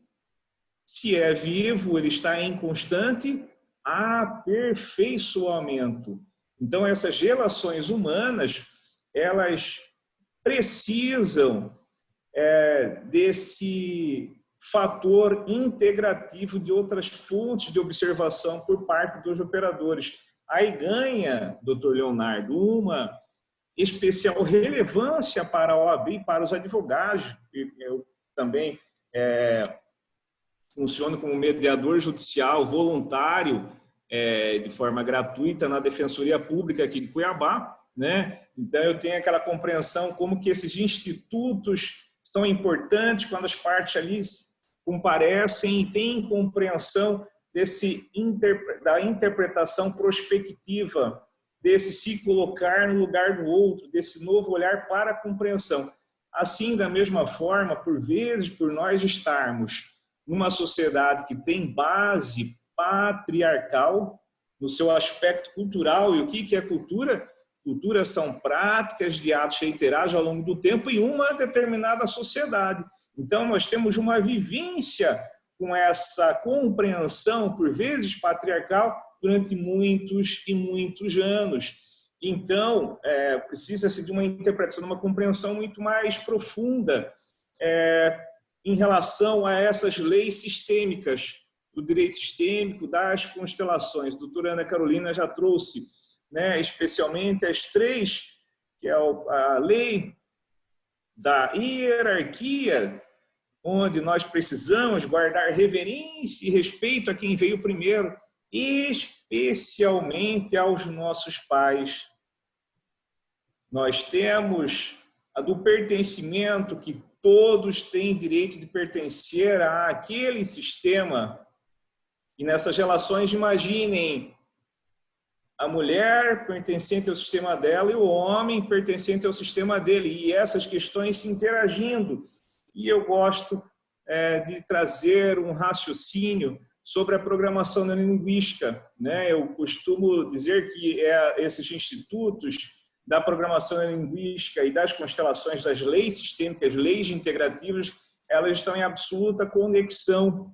Se é vivo, ele está em constante aperfeiçoamento. Então, essas relações humanas, elas precisam desse fator integrativo de outras fontes de observação por parte dos operadores. Aí ganha, doutor Leonardo, uma especial relevância para a OAB e para os advogados. Eu também funciono como mediador judicial voluntário, de forma gratuita, na Defensoria Pública aqui de Cuiabá, né? Então, eu tenho aquela compreensão como que esses institutos são importantes quando as partes ali comparecem e têm compreensão da interpretação prospectiva, desse se colocar no lugar do outro, desse novo olhar para a compreensão. Assim, da mesma forma, por vezes, por nós estarmos numa sociedade que tem base patriarcal no seu aspecto cultural, e o que é cultura? Cultura são práticas de atos reiterados ao longo do tempo em uma determinada sociedade. Então, nós temos uma vivência com essa compreensão, por vezes patriarcal, durante muitos e muitos anos. Então, precisa-se de uma interpretação, de uma compreensão muito mais profunda em relação a essas leis sistêmicas, do direito sistêmico, das constelações. A doutora Ana Carolina já trouxe, né, especialmente as 3, que é a lei da hierarquia, onde nós precisamos guardar reverência e respeito a quem veio primeiro, especialmente aos nossos pais. Nós temos a do pertencimento, que todos têm direito de pertencer àquele sistema. E nessas relações, imaginem a mulher pertencente ao sistema dela e o homem pertencente ao sistema dele, e essas questões se interagindo. E eu gosto de trazer um raciocínio sobre a programação neurolinguística, né? Eu costumo dizer que esses institutos da programação neurolinguística e das constelações das leis sistêmicas, leis integrativas, elas estão em absoluta conexão,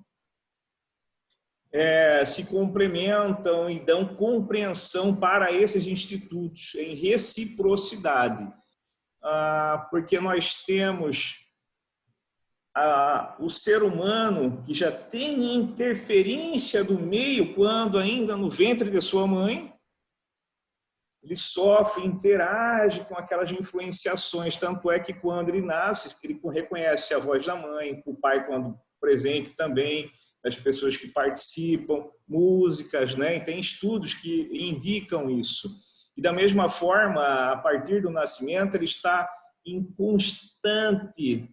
se complementam e dão compreensão para esses institutos em reciprocidade, porque nós temos o ser humano que já tem interferência do meio quando ainda no ventre de sua mãe, ele sofre, interage com aquelas influenciações, tanto é que quando ele nasce, ele reconhece a voz da mãe, o pai quando presente também, as pessoas que participam, músicas, né? E tem estudos que indicam isso. E da mesma forma, a partir do nascimento, ele está em constante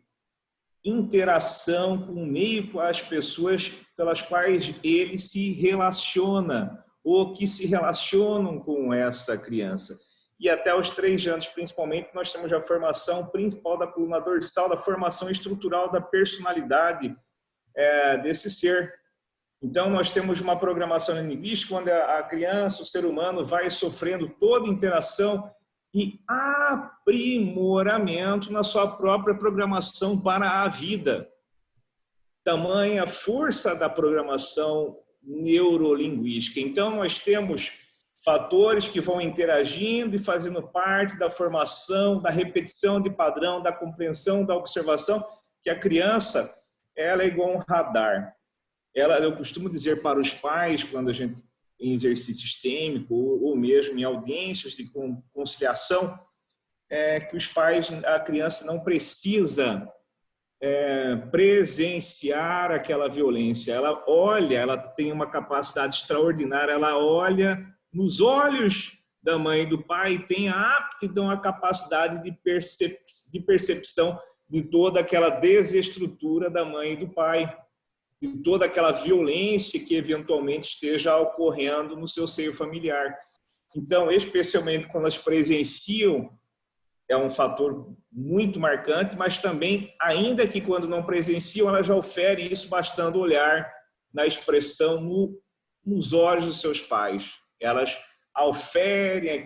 interação com o meio, com as pessoas pelas quais ele se relaciona ou que se relacionam com essa criança. E até os 3 anos, principalmente, nós temos a formação principal da coluna dorsal, da formação estrutural da personalidade desse ser. Então, nós temos uma programação linguística onde a criança, o ser humano, vai sofrendo toda interação e aprimoramento na sua própria programação para a vida. Tamanha força da programação neurolinguística. Então, nós temos fatores que vão interagindo e fazendo parte da formação, da repetição de padrão, da compreensão, da observação, que a criança ela é igual um radar. Eu costumo dizer para os pais, quando a gente em exercício sistêmico ou mesmo em audiências de conciliação, que os pais, a criança não precisa presenciar aquela violência. Ela olha, ela tem uma capacidade extraordinária, ela olha nos olhos da mãe e do pai e tem a aptidão, a capacidade de percepção de toda aquela desestrutura da mãe e do pai, de toda aquela violência que eventualmente esteja ocorrendo no seu seio familiar. Então, especialmente quando elas presenciam, é um fator muito marcante, mas também, ainda que quando não presenciam, ela já ofere isso bastando olhar na expressão nos olhos dos seus pais. Elas oferem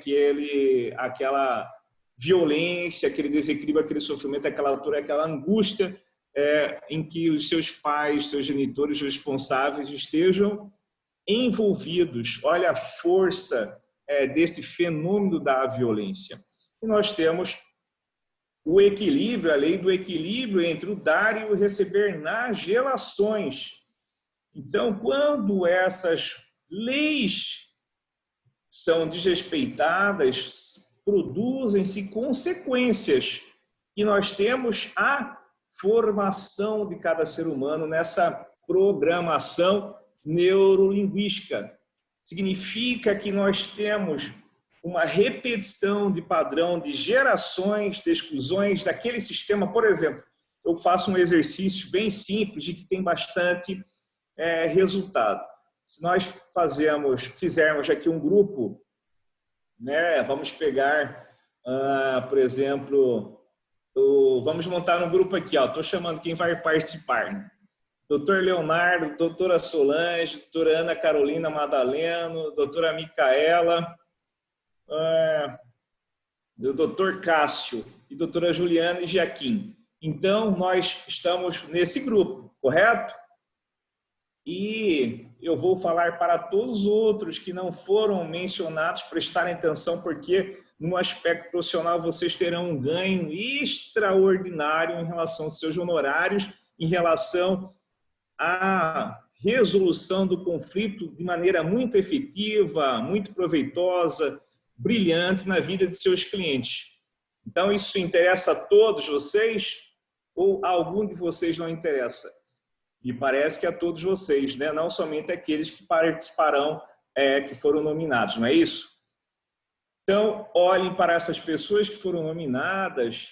aquela violência, aquele desequilíbrio, aquele sofrimento, aquela altura, aquela angústia em que os seus pais, seus genitores responsáveis estejam envolvidos. Olha a força desse fenômeno da violência. E nós temos o equilíbrio, a lei do equilíbrio entre o dar e o receber nas relações. Então, quando essas leis são desrespeitadas, produzem-se consequências. E nós temos a formação de cada ser humano nessa programação neurolinguística. Significa que nós temos uma repetição de padrão de gerações, de exclusões daquele sistema. Por exemplo, eu faço um exercício bem simples e que tem bastante resultado. Se nós fizermos aqui um grupo, né, vamos pegar, por exemplo, vamos montar um grupo aqui. Estou chamando quem vai participar. Doutor Leonardo, doutora Solange, doutora Ana Carolina Madaleno, doutora Micaela, o doutor Cássio e doutora Juliana e Jaquim. Então, nós estamos nesse grupo, correto? E eu vou falar para todos os outros que não foram mencionados prestarem atenção, porque no aspecto profissional vocês terão um ganho extraordinário em relação aos seus honorários, em relação à resolução do conflito de maneira muito efetiva, muito proveitosa, brilhante na vida de seus clientes. Então, isso interessa a todos vocês ou a algum de vocês não interessa? E parece que a todos vocês, né? Não somente aqueles que participarão, que foram nominados, não é isso? Então, olhem para essas pessoas que foram nominadas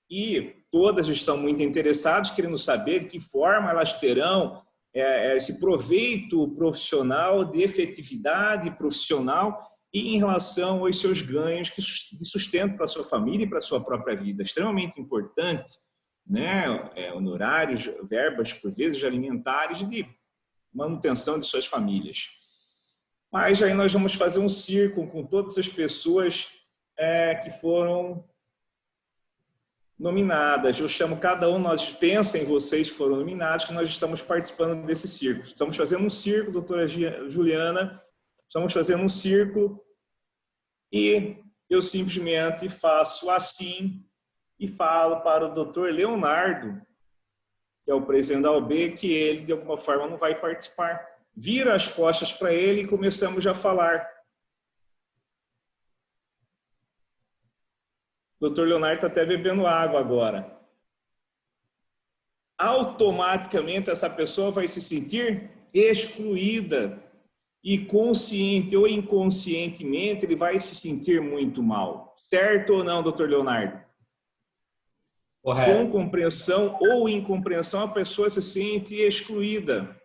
e todas estão muito interessadas, querendo saber de que forma elas terão esse proveito profissional, de efetividade profissional e em relação aos seus ganhos de sustento para a sua família e para a sua própria vida. Extremamente importante, né? Honorários, verbas, por vezes, alimentares de manutenção de suas famílias. Mas aí nós vamos fazer um círculo com todas as pessoas que foram nominadas. Eu chamo cada um, nós pensem vocês que foram nominados, que nós estamos participando desse círculo. Estamos fazendo um círculo, doutora Juliana, estamos fazendo um círculo e eu simplesmente faço assim e falo para o doutor Leonardo, que é o presidente da OAB, que ele, de alguma forma, não vai participar. Vira as costas para ele e começamos a falar. O doutor Leonardo está até bebendo água agora. Automaticamente, essa pessoa vai se sentir excluída. E consciente ou inconscientemente, ele vai se sentir muito mal. Certo ou não, doutor Leonardo? Correto. Com compreensão ou incompreensão, a pessoa se sente excluída.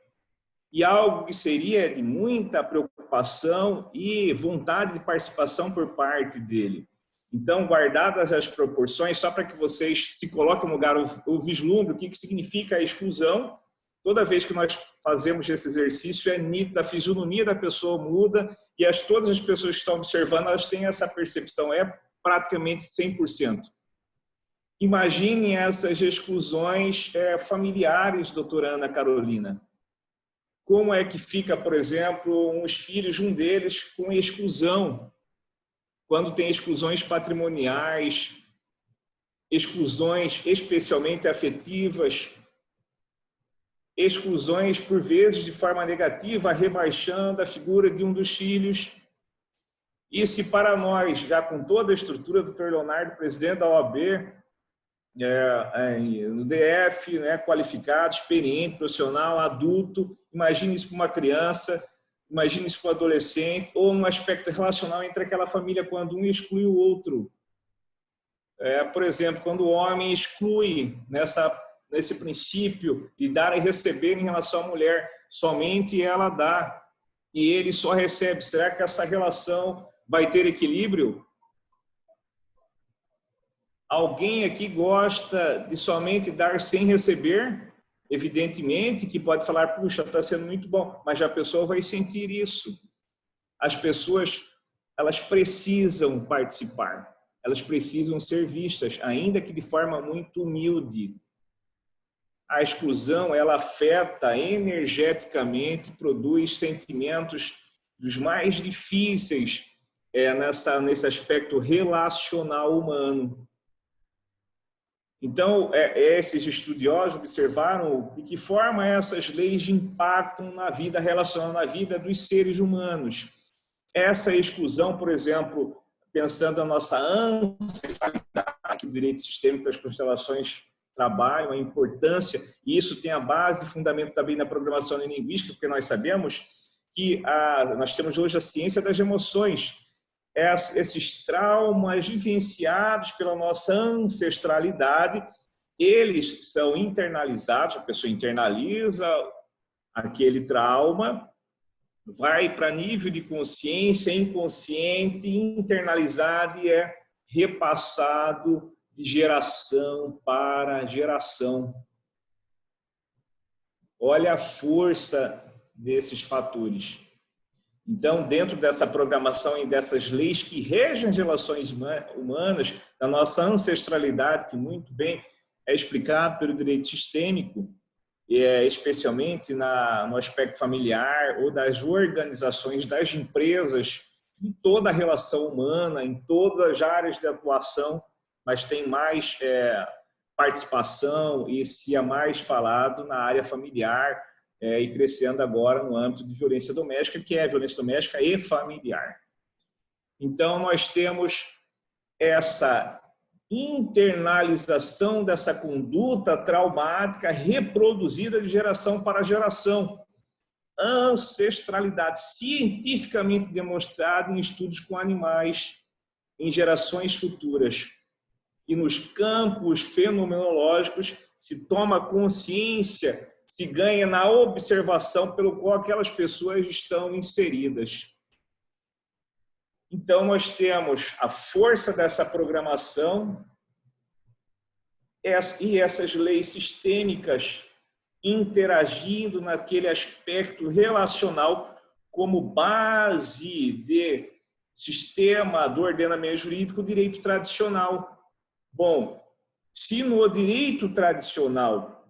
E algo que seria de muita preocupação e vontade de participação por parte dele. Então, guardadas as proporções, só para que vocês se coloquem no lugar, o vislumbre, o que significa a exclusão. Toda vez que nós fazemos esse exercício, é nítido, a fisionomia da pessoa muda e todas as pessoas que estão observando, elas têm essa percepção, é praticamente 100%. Imaginem essas exclusões familiares, doutora Ana Carolina. Como é que fica, por exemplo, uns filhos, um deles com exclusão, quando tem exclusões patrimoniais, exclusões especialmente afetivas, exclusões, por vezes, de forma negativa, rebaixando a figura de um dos filhos. E se para nós, já com toda a estrutura do Dr. Leonardo, presidente da OAB, no DF, qualificado, experiente, profissional, adulto, imagine isso para uma criança, imagine isso para um adolescente, ou um aspecto relacional entre aquela família, quando um exclui o outro. Por exemplo, quando o homem exclui nesse princípio de dar e receber em relação à mulher, somente ela dá e ele só recebe. Será que essa relação vai ter equilíbrio? Alguém aqui gosta de somente dar sem receber? Evidentemente que pode falar, puxa, está sendo muito bom, mas a pessoa vai sentir isso. As pessoas, elas precisam participar, elas precisam ser vistas, ainda que de forma muito humilde. A exclusão, ela afeta energeticamente, produz sentimentos dos mais difíceis nesse aspecto relacional humano. Então, esses estudiosos observaram de que forma essas leis impactam na vida relacional, na vida dos seres humanos. Essa exclusão, por exemplo, pensando na nossa ancestralidade, o direito sistêmico das constelações trabalham, a importância, e isso tem a base de fundamento também na programação linguística, porque nós sabemos que nós temos hoje a ciência das emoções, esses traumas vivenciados pela nossa ancestralidade, eles são internalizados, a pessoa internaliza aquele trauma, vai para nível de consciência, inconsciente, internalizado e é repassado de geração para geração. Olha a força desses fatores. Então, dentro dessa programação e dessas leis que regem as relações humanas, da nossa ancestralidade, que muito bem é explicado pelo direito sistêmico, especialmente no aspecto familiar ou das organizações, das empresas, em toda a relação humana, em todas as áreas de atuação, mas tem mais participação e se é mais falado na área familiar, e crescendo agora no âmbito de violência doméstica, que é violência doméstica e familiar. Então, nós temos essa internalização dessa conduta traumática reproduzida de geração para geração. Ancestralidade cientificamente demonstrada em estudos com animais em gerações futuras. E nos campos fenomenológicos se toma consciência, se ganha na observação pelo qual aquelas pessoas estão inseridas. Então, nós temos a força dessa programação e essas leis sistêmicas interagindo naquele aspecto relacional como base de sistema do ordenamento jurídico, direito tradicional. Bom, se no direito tradicional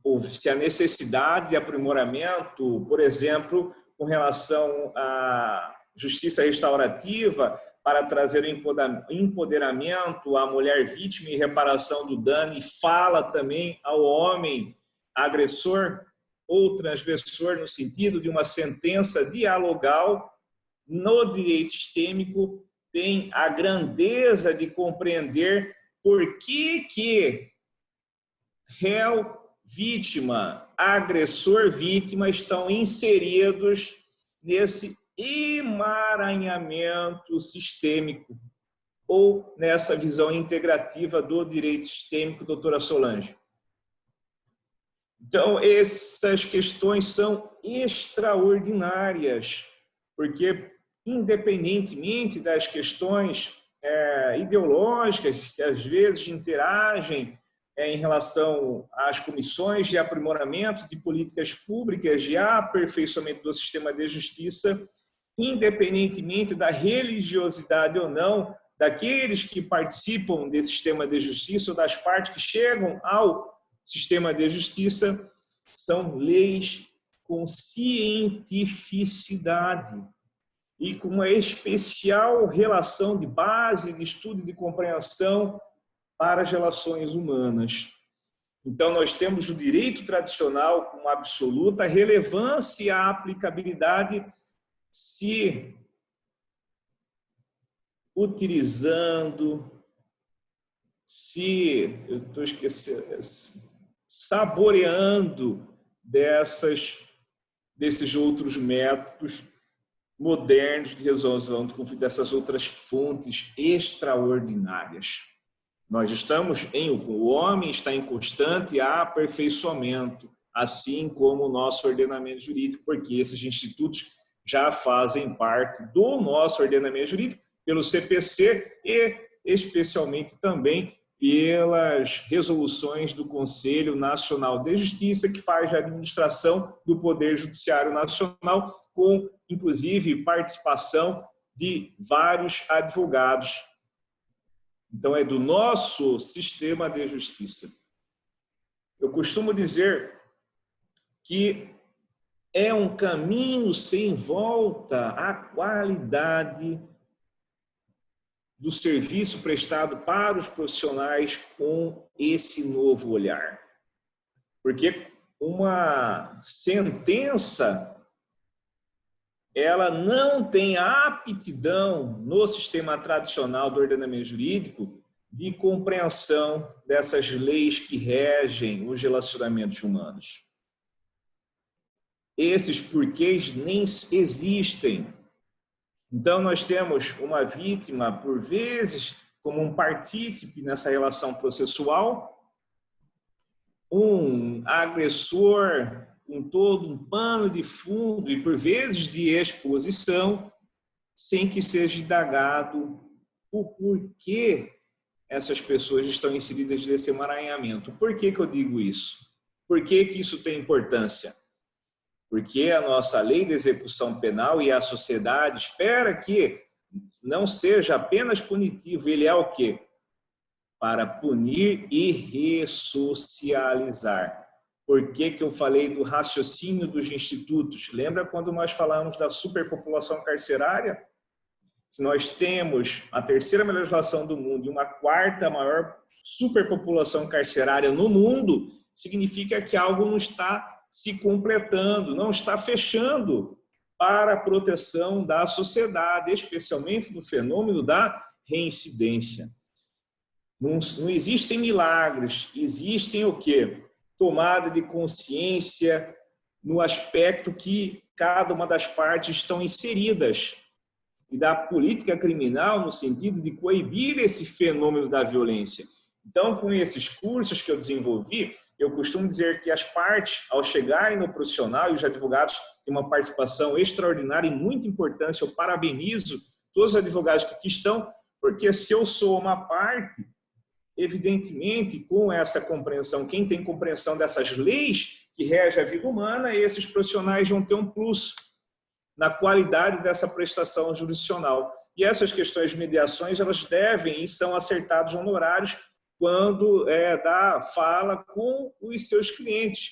houve-se a necessidade de aprimoramento, por exemplo, com relação à justiça restaurativa, para trazer o empoderamento à mulher vítima e reparação do dano, e fala também ao homem agressor ou transgressor no sentido de uma sentença dialogal, no direito sistêmico tem a grandeza de compreender por que réu, vítima, agressor, vítima estão inseridos nesse emaranhamento sistêmico ou nessa visão integrativa do direito sistêmico, doutora Solange. Então, essas questões são extraordinárias, porque, independentemente das questões ideológicas que às vezes interagem em relação às comissões de aprimoramento de políticas públicas de aperfeiçoamento do sistema de justiça, independentemente da religiosidade ou não daqueles que participam desse sistema de justiça ou das partes que chegam ao sistema de justiça, são leis com cientificidade e com uma especial relação de base, de estudo e de compreensão para as relações humanas. Então, nós temos o direito tradicional com absoluta relevância e a aplicabilidade se utilizando, eu estou esquecendo, saboreando desses outros métodos modernos de resolução de conflito, dessas outras fontes extraordinárias. Nós estamos o homem está em constante aperfeiçoamento, assim como o nosso ordenamento jurídico, porque esses institutos já fazem parte do nosso ordenamento jurídico, pelo CPC e especialmente também pelas resoluções do Conselho Nacional de Justiça, que faz a administração do Poder Judiciário Nacional, com, inclusive, participação de vários advogados. Então, é do nosso sistema de justiça. Eu costumo dizer que é um caminho sem volta à qualidade do serviço prestado para os profissionais com esse novo olhar. Porque uma sentença, ela não tem a aptidão no sistema tradicional do ordenamento jurídico de compreensão dessas leis que regem os relacionamentos humanos. Esses porquês nem existem. Então, nós temos uma vítima, por vezes, como um partícipe nessa relação processual, um agressor com todo um pano de fundo e, por vezes, de exposição, sem que seja indagado o porquê essas pessoas estão inseridas nesse emaranhamento. Por que eu digo isso? Por que isso tem importância? Porque a nossa lei de execução penal e a sociedade espera que não seja apenas punitivo, ele é o quê? Para punir e ressocializar. Por que eu falei do raciocínio dos institutos? Lembra quando nós falamos da superpopulação carcerária? Se nós temos a terceira melhor legislação do mundo e uma quarta maior superpopulação carcerária no mundo, significa que algo não está se completando, não está fechando para a proteção da sociedade, especialmente do fenômeno da reincidência. Não existem milagres, existem o quê? Tomada de consciência no aspecto que cada uma das partes estão inseridas e da política criminal no sentido de coibir esse fenômeno da violência. Então, com esses cursos que eu desenvolvi, eu costumo dizer que as partes, ao chegarem no profissional, e os advogados têm uma participação extraordinária e muito importante, eu parabenizo todos os advogados que aqui estão, porque se eu sou uma parte, evidentemente, com essa compreensão, quem tem compreensão dessas leis que regem a vida humana, esses profissionais vão ter um plus na qualidade dessa prestação jurisdicional. E essas questões de mediações, elas devem e são acertados honorários quando fala com os seus clientes.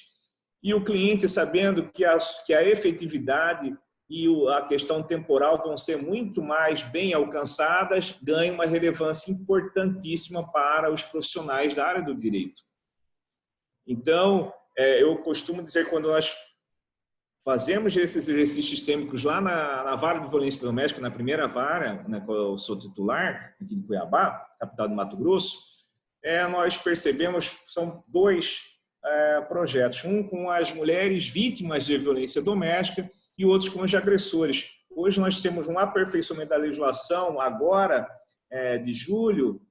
E o cliente, sabendo que a efetividade e a questão temporal vão ser muito mais bem alcançadas, ganha uma relevância importantíssima para os profissionais da área do direito. Então, eu costumo dizer, quando nós fazemos esses exercícios sistêmicos lá na vara de violência doméstica, na primeira vara, na qual eu sou titular, aqui em Cuiabá, capital de Mato Grosso, nós percebemos, são 2 projetos, um com as mulheres vítimas de violência doméstica e outros com os agressores. Hoje nós temos um aperfeiçoamento da legislação, agora, de julho,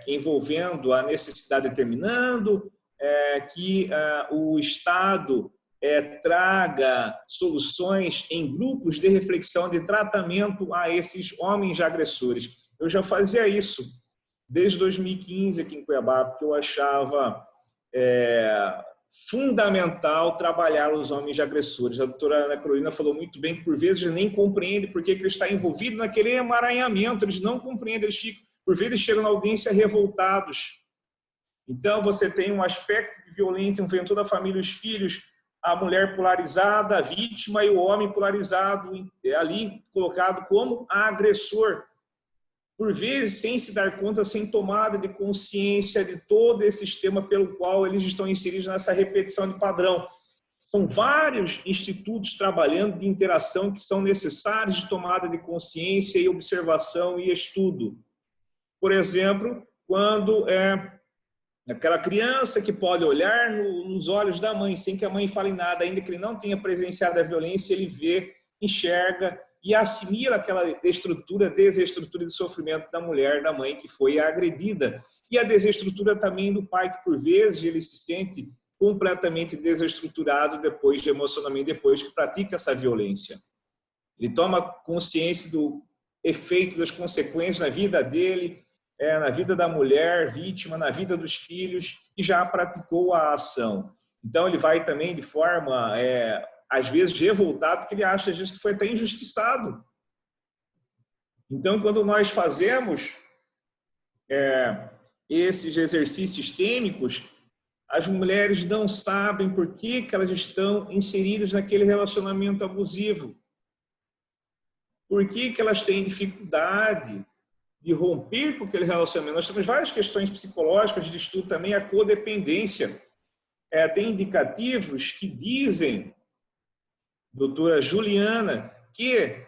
envolvendo a necessidade, determinando que o Estado traga soluções em grupos de reflexão, de tratamento a esses homens agressores. Eu já fazia isso desde 2015 aqui em Cuiabá, porque eu achava fundamental trabalhar os homens agressores. A doutora Ana Carolina falou muito bem que, por vezes, nem compreende porque ele está envolvido naquele emaranhamento, eles não compreendem, por vezes, chegam na audiência revoltados. Então, você tem um aspecto de violência envolvendo toda a família, os filhos, a mulher polarizada, a vítima, e o homem polarizado, ali colocado como agressor. Por vezes, sem se dar conta, sem tomada de consciência de todo esse sistema pelo qual eles estão inseridos nessa repetição de padrão. São vários institutos trabalhando de interação que são necessários de tomada de consciência e observação e estudo. Por exemplo, quando aquela criança que pode olhar nos olhos da mãe, sem que a mãe fale nada, ainda que ele não tenha presenciado a violência, ele vê, enxerga e assimila aquela desestrutura de sofrimento da mulher, da mãe que foi agredida. E a desestrutura também do pai, que por vezes ele se sente completamente desestruturado emocionalmente, depois que pratica essa violência. Ele toma consciência do efeito, das consequências na vida dele, na vida da mulher vítima, na vida dos filhos, e já praticou a ação. Então, ele vai também de forma, às vezes, revoltado, porque ele acha, às vezes, que foi até injustiçado. Então, quando nós fazemos esses exercícios sistêmicos, as mulheres não sabem por que elas estão inseridas naquele relacionamento abusivo. Por que elas têm dificuldade de romper com aquele relacionamento. Nós temos várias questões psicológicas de estudo também, a codependência. Tem indicativos que dizem, doutora Juliana, que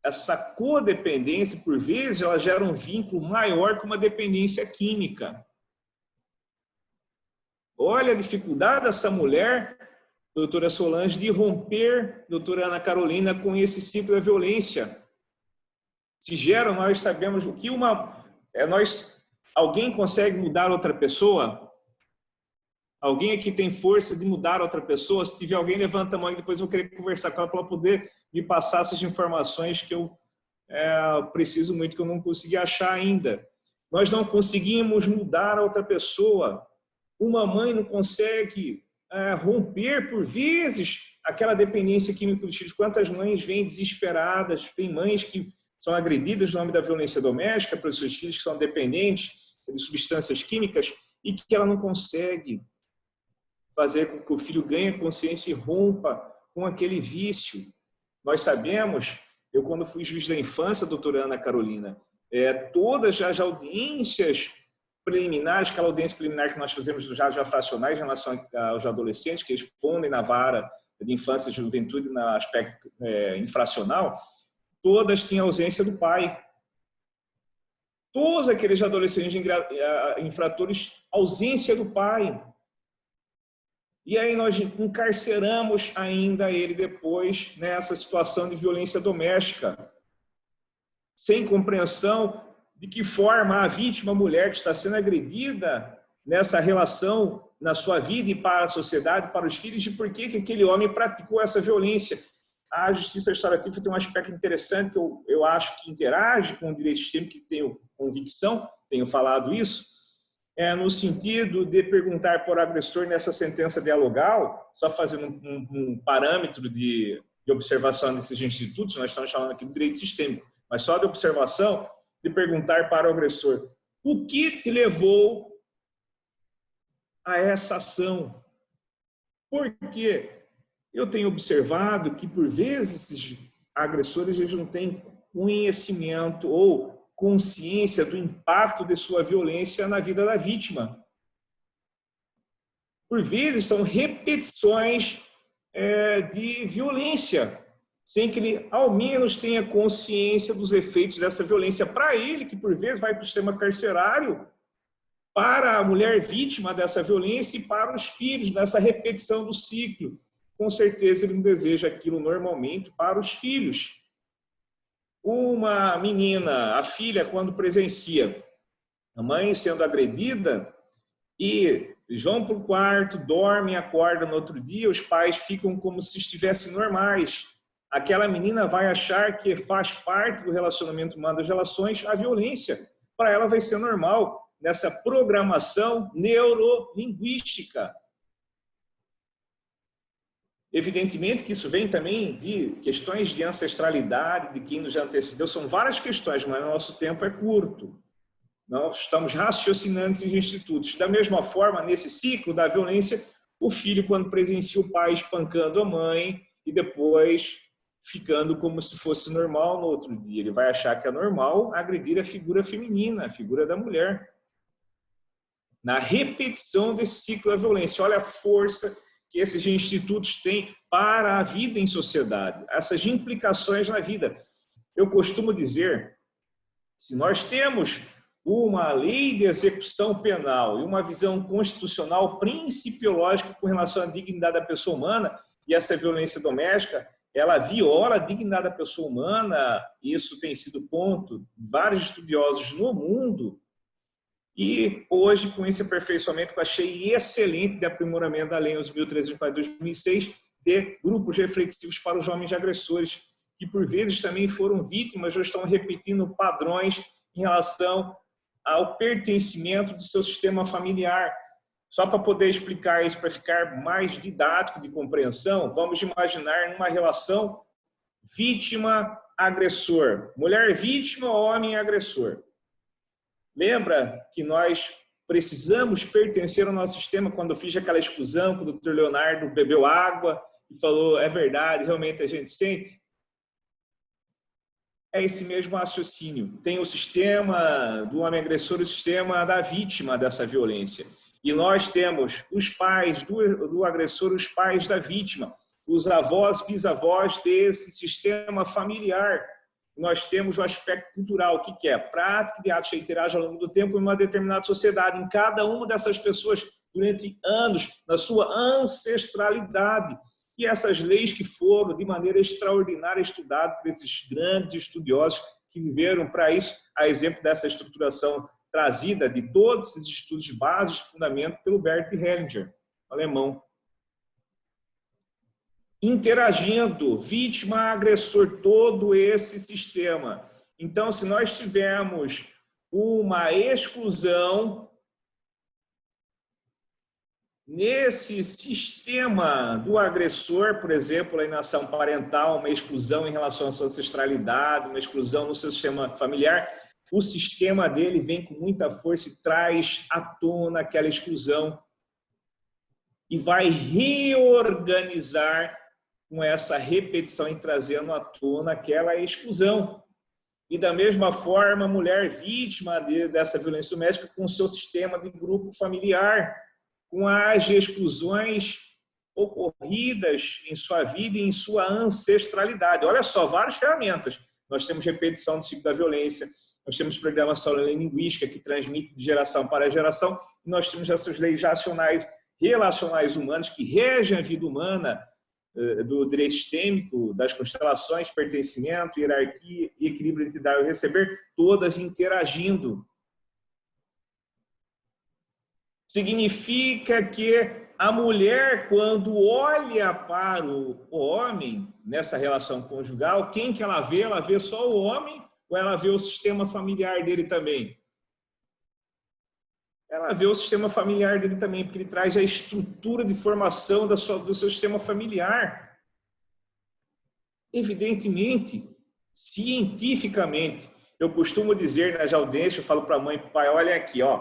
essa codependência, por vezes, ela gera um vínculo maior que uma dependência química. Olha a dificuldade dessa mulher, doutora Solange, de romper, doutora Ana Carolina, com esse ciclo da violência. Se geram, nós sabemos o que alguém consegue mudar outra pessoa? Alguém aqui tem força de mudar outra pessoa? Se tiver alguém, levanta a mão e depois eu vou querer conversar com ela para ela poder me passar essas informações que eu preciso muito, que eu não consegui achar ainda. Nós não conseguimos mudar a outra pessoa. Uma mãe não consegue romper, por vezes, aquela dependência química dos filhos. Quantas mães vêm desesperadas? Tem mães que são agredidas no nome da violência doméstica para os seus filhos que são dependentes de substâncias químicas e que ela não consegue fazer com que o filho ganhe consciência e rompa com aquele vício. Nós sabemos, eu quando fui juiz da infância, doutora Ana Carolina, todas as audiências preliminares, aquela audiência preliminar que nós fazemos dos já fracionais em relação aos adolescentes que respondem na vara de infância e juventude no aspecto infracional, todas tinham ausência do pai. Todos aqueles adolescentes infratores, ausência do pai. E aí nós encarceramos ainda ele depois nessa situação de violência doméstica, sem compreensão de que forma a vítima, a mulher que está sendo agredida nessa relação na sua vida e para a sociedade, para os filhos, de por que aquele homem praticou essa violência. A justiça restaurativa tem um aspecto interessante que eu acho que interage com o direito sistêmico, que tenho convicção, tenho falado isso, no sentido de perguntar para o agressor nessa sentença dialogal, só fazendo um parâmetro de observação desses institutos, nós estamos falando aqui do direito sistêmico, mas só de observação, de perguntar para o agressor: O que te levou a essa ação? Porque eu tenho observado que, por vezes, esses agressores eles não têm conhecimento ou consciência do impacto de sua violência na vida da vítima. Por vezes, são repetições de violência, sem que ele, ao menos, tenha consciência dos efeitos dessa violência. Para ele, que, por vezes, vai para o sistema carcerário, para a mulher vítima dessa violência e para os filhos, dessa repetição do ciclo. Com certeza, ele não deseja aquilo normalmente para os filhos. Uma menina, a filha, quando presencia a mãe sendo agredida e eles vão para o quarto, dormem, acordam no outro dia, os pais ficam como se estivessem normais. Aquela menina vai achar que faz parte do relacionamento humano, das relações, a violência. Para ela vai ser normal, nessa programação neurolinguística. Evidentemente que isso vem também de questões de ancestralidade, de quem nos antecedeu, são várias questões, mas o nosso tempo é curto. Nós estamos raciocinando esses institutos. Da mesma forma, nesse ciclo da violência, o filho, quando presencia o pai espancando a mãe e depois ficando como se fosse normal no outro dia. Ele vai achar que é normal agredir a figura feminina, a figura da mulher. Na repetição desse ciclo da violência. Olha a força que esses institutos têm para a vida em sociedade, essas implicações na vida. Eu costumo dizer, se nós temos uma lei de execução penal e uma visão constitucional principiológica com relação à dignidade da pessoa humana, e essa violência doméstica, ela viola a dignidade da pessoa humana, isso tem sido ponto de vários estudiosos no mundo, e hoje, com esse aperfeiçoamento que eu achei excelente de aprimoramento da Lei 11.304 de 2006, de grupos reflexivos para os homens agressores, que por vezes também foram vítimas ou estão repetindo padrões em relação ao pertencimento do seu sistema familiar. Só para poder explicar isso, para ficar mais didático de compreensão, vamos imaginar numa relação vítima-agressor. Mulher vítima, homem agressor. Lembra que nós precisamos pertencer ao nosso sistema? Quando eu fiz aquela exclusão, quando o Dr. Leonardo bebeu água e falou, é verdade, realmente a gente sente? É esse mesmo raciocínio. Tem o sistema do homem agressor e o sistema da vítima dessa violência. E nós temos os pais do agressor, os pais da vítima, os avós, bisavós desse sistema familiar. Nós temos o aspecto cultural, que é prática de atos reiterados ao longo do tempo em uma determinada sociedade, em cada uma dessas pessoas, durante anos, na sua ancestralidade. E essas leis que foram, de maneira extraordinária, estudadas por esses grandes estudiosos que viveram para isso, a exemplo dessa estruturação trazida de todos esses estudos de base de fundamento pelo Bert Hellinger, alemão. Interagindo, vítima, agressor, todo esse sistema. Então, se nós tivermos uma exclusão nesse sistema do agressor, por exemplo, a alienação parental, uma exclusão em relação à sua ancestralidade, uma exclusão no seu sistema familiar, o sistema dele vem com muita força e traz à tona aquela exclusão e vai reorganizar com essa repetição e trazendo à tona aquela exclusão. E da mesma forma, a mulher vítima dessa violência doméstica com o seu sistema de grupo familiar, com as exclusões ocorridas em sua vida e em sua ancestralidade. Olha só, várias ferramentas. Nós temos repetição do ciclo da violência, nós temos programação linguística que transmite de geração para geração, e nós temos essas leis relacionais humanas que regem a vida humana, do direito sistêmico, das constelações, pertencimento, hierarquia e equilíbrio entre dar e receber, todas interagindo. Significa que a mulher, quando olha para o homem, nessa relação conjugal, quem que ela vê? Ela vê só o homem ou ela vê o sistema familiar dele também? Ela vê o sistema familiar dele também, porque ele traz a estrutura de formação do seu sistema familiar. Evidentemente, cientificamente, Eu costumo dizer nas audiências, eu falo para a mãe e para o pai, olha aqui, ó,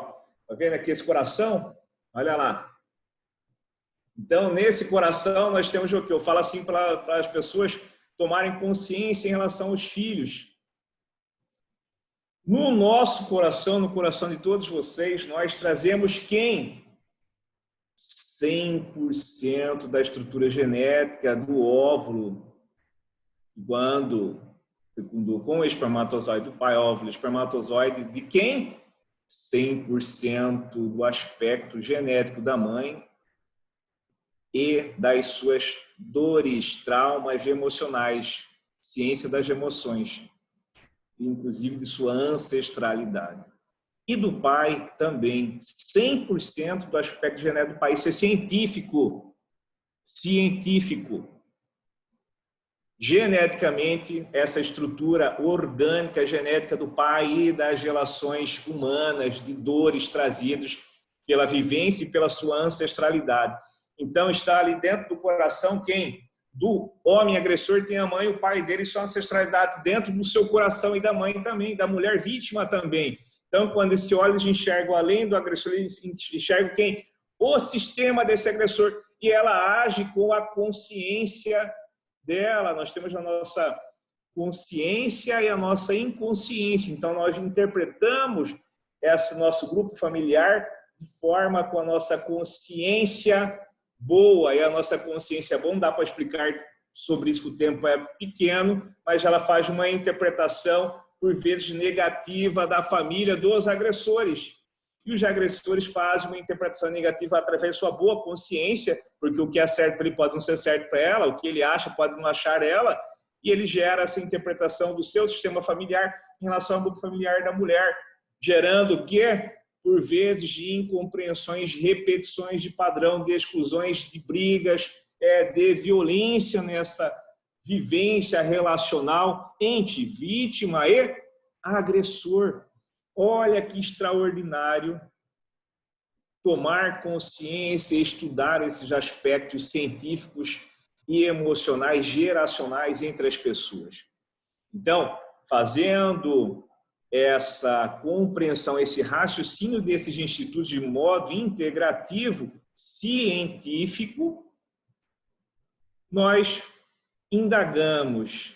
tá vendo aqui esse coração? Olha lá. Então, nesse coração, nós temos o que? Eu falo assim para as pessoas tomarem consciência em relação aos filhos. No nosso coração, no coração de todos vocês, nós trazemos quem? 100% da estrutura genética do óvulo, quando com o espermatozoide do pai, óvulo, espermatozoide de quem? 100% do aspecto genético da mãe e das suas dores, traumas emocionais, ciência das emoções, inclusive de sua ancestralidade. E do pai também, 100% do aspecto genético do pai. Isso é científico. Científico. Geneticamente, essa estrutura orgânica, genética do pai e das relações humanas, de dores trazidas pela vivência e pela sua ancestralidade. Então, está ali dentro do coração quem? Do homem agressor tem a mãe e o pai dele, sua ancestralidade dentro do seu coração e da mãe também, da mulher vítima também. Então, quando esse olhos enxergam além do agressor, eles enxergam quem? O sistema desse agressor. E ela age com a consciência dela. Nós temos a nossa consciência e a nossa inconsciência. Então, nós interpretamos esse nosso grupo familiar de forma com a nossa consciência boa. E a nossa consciência boa, não dá para explicar sobre isso, que o tempo é pequeno, mas ela faz uma interpretação por vezes negativa da família dos agressores. E os agressores fazem uma interpretação negativa através da sua boa consciência, porque o que é certo para ele pode não ser certo para ela, o que ele acha pode não achar ela, e ele gera essa interpretação do seu sistema familiar em relação ao grupo familiar da mulher, gerando o quê? Por vezes de incompreensões, de repetições de padrão, de exclusões, de brigas, de violência nessa vivência relacional entre vítima e agressor. Olha que extraordinário tomar consciência e estudar esses aspectos científicos e emocionais geracionais entre as pessoas. Então, fazendo essa compreensão, esse raciocínio desses institutos de modo integrativo, científico, nós indagamos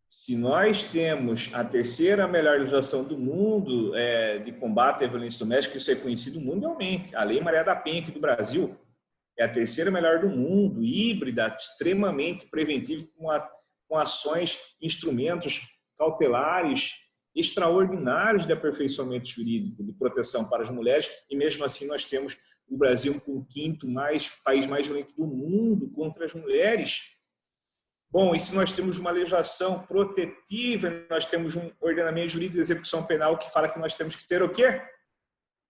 se nós temos a terceira melhor legislação do mundo de combate à violência doméstica. Isso é conhecido mundialmente. A Lei Maria da Penha aqui do Brasil é a terceira melhor do mundo, híbrida, extremamente preventiva, com ações, instrumentos cautelares extraordinários de aperfeiçoamento jurídico, de proteção para as mulheres, e mesmo assim nós temos o Brasil com o quinto país mais violento do mundo contra as mulheres. Bom, e se nós temos uma legislação protetiva, nós temos um ordenamento jurídico de execução penal que fala que nós temos que ser o quê?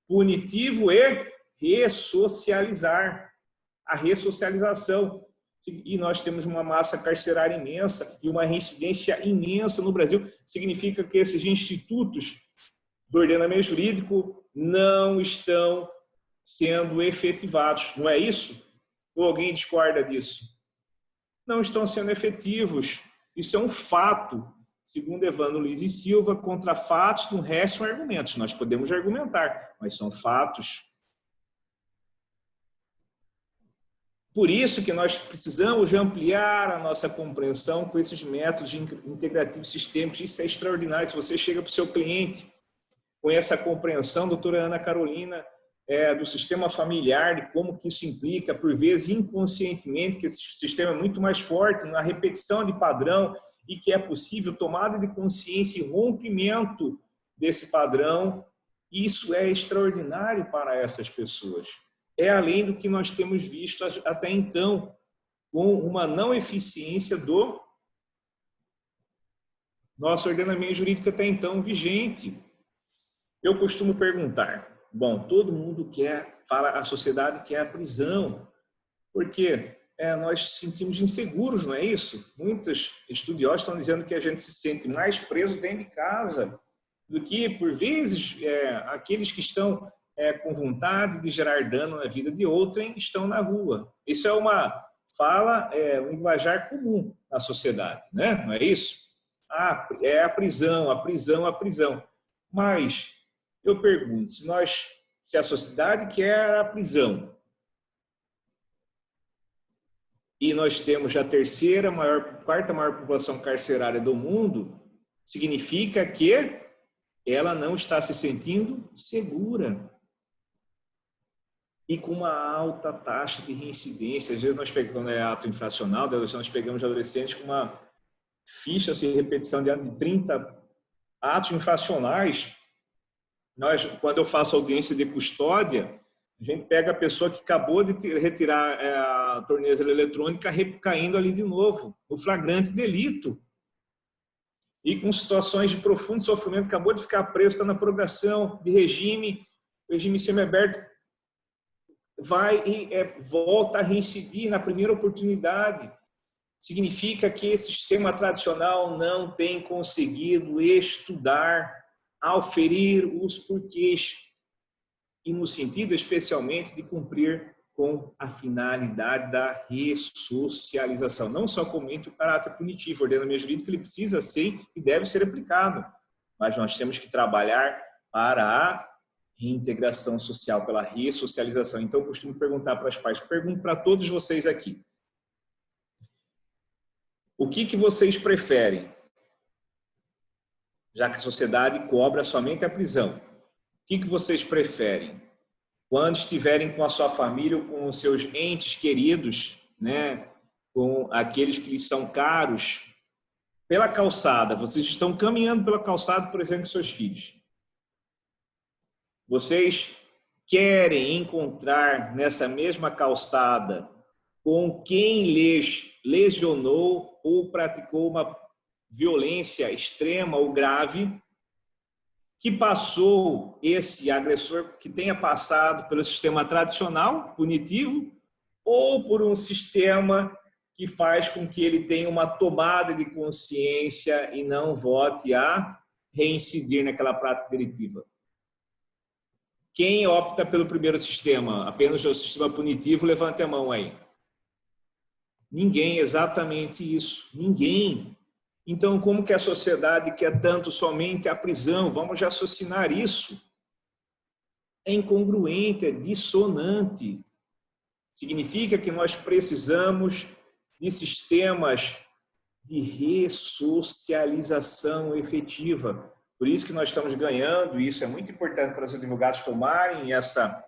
Punitivo e ressocializar. A ressocialização. E nós temos uma massa carcerária imensa e uma reincidência imensa no Brasil. Significa que esses institutos do ordenamento jurídico não estão sendo efetivados. Não é isso? Ou alguém discorda disso? Não estão sendo efetivos. Isso é um fato. Segundo Evandro Luiz e Silva, contra fatos não restam argumentos. Nós podemos argumentar, mas são fatos. Por isso que nós precisamos ampliar a nossa compreensão com esses métodos integrativos sistêmicos. Isso é extraordinário. Se você chega para o seu cliente com essa compreensão, doutora Ana Carolina, do sistema familiar, de como que isso implica, por vezes inconscientemente, que esse sistema é muito mais forte na repetição de padrão e que é possível tomada de consciência e rompimento desse padrão. Isso é extraordinário para essas pessoas. É além do que nós temos visto até então, com uma não eficiência do nosso ordenamento jurídico até então vigente. Eu costumo perguntar, bom, todo mundo a sociedade quer a prisão, porque nós sentimos inseguros, não é isso? Muitos estudiosos estão dizendo que a gente se sente mais preso dentro de casa do que, por vezes, aqueles que estão com vontade de gerar dano na vida de outrem estão na rua. Isso é uma fala, um linguajar comum na sociedade, né? Não é isso? é a prisão, a prisão, a prisão. Mas eu pergunto, se a sociedade quer a prisão e nós temos a quarta maior população carcerária do mundo, significa que ela não está se sentindo segura. E com uma alta taxa de reincidência. Às vezes nós pegamos, quando é ato infracional, nós pegamos adolescentes com uma ficha sem repetição de 30 atos infracionais. Quando eu faço audiência de custódia, a gente pega a pessoa que acabou de retirar a tornozeleira eletrônica, caindo ali de novo, no flagrante delito. E com situações de profundo sofrimento, acabou de ficar preso, está na progressão de regime semiaberto, vai e volta a reincidir na primeira oportunidade. Significa que esse sistema tradicional não tem conseguido estudar, auferir os porquês, e no sentido especialmente de cumprir com a finalidade da ressocialização, não só comente o caráter punitivo. O ordenamento jurídico ele precisa ser e deve ser aplicado, mas nós temos que trabalhar para a reintegração social, pela ressocialização. Então, eu costumo perguntar para as partes, pergunto para todos vocês aqui. O que vocês preferem? Já que a sociedade cobra somente a prisão. O que vocês preferem? Quando estiverem com a sua família ou com os seus entes queridos, né, com aqueles que lhes são caros, pela calçada, vocês estão caminhando pela calçada, por exemplo, com seus filhos. Vocês querem encontrar nessa mesma calçada com quem lhes lesionou ou praticou uma violência extrema ou grave, que passou esse agressor, que tenha passado pelo sistema tradicional, punitivo, ou por um sistema que faz com que ele tenha uma tomada de consciência e não volte a reincidir naquela prática delitiva. Quem opta pelo primeiro sistema, apenas o sistema punitivo, levante a mão aí. Ninguém, exatamente isso. Ninguém. Então, como que a sociedade quer tanto somente a prisão? Vamos raciocinar isso. É incongruente, é dissonante. Significa que nós precisamos de sistemas de ressocialização efetiva. Por isso que nós estamos ganhando, e isso é muito importante para os advogados tomarem essa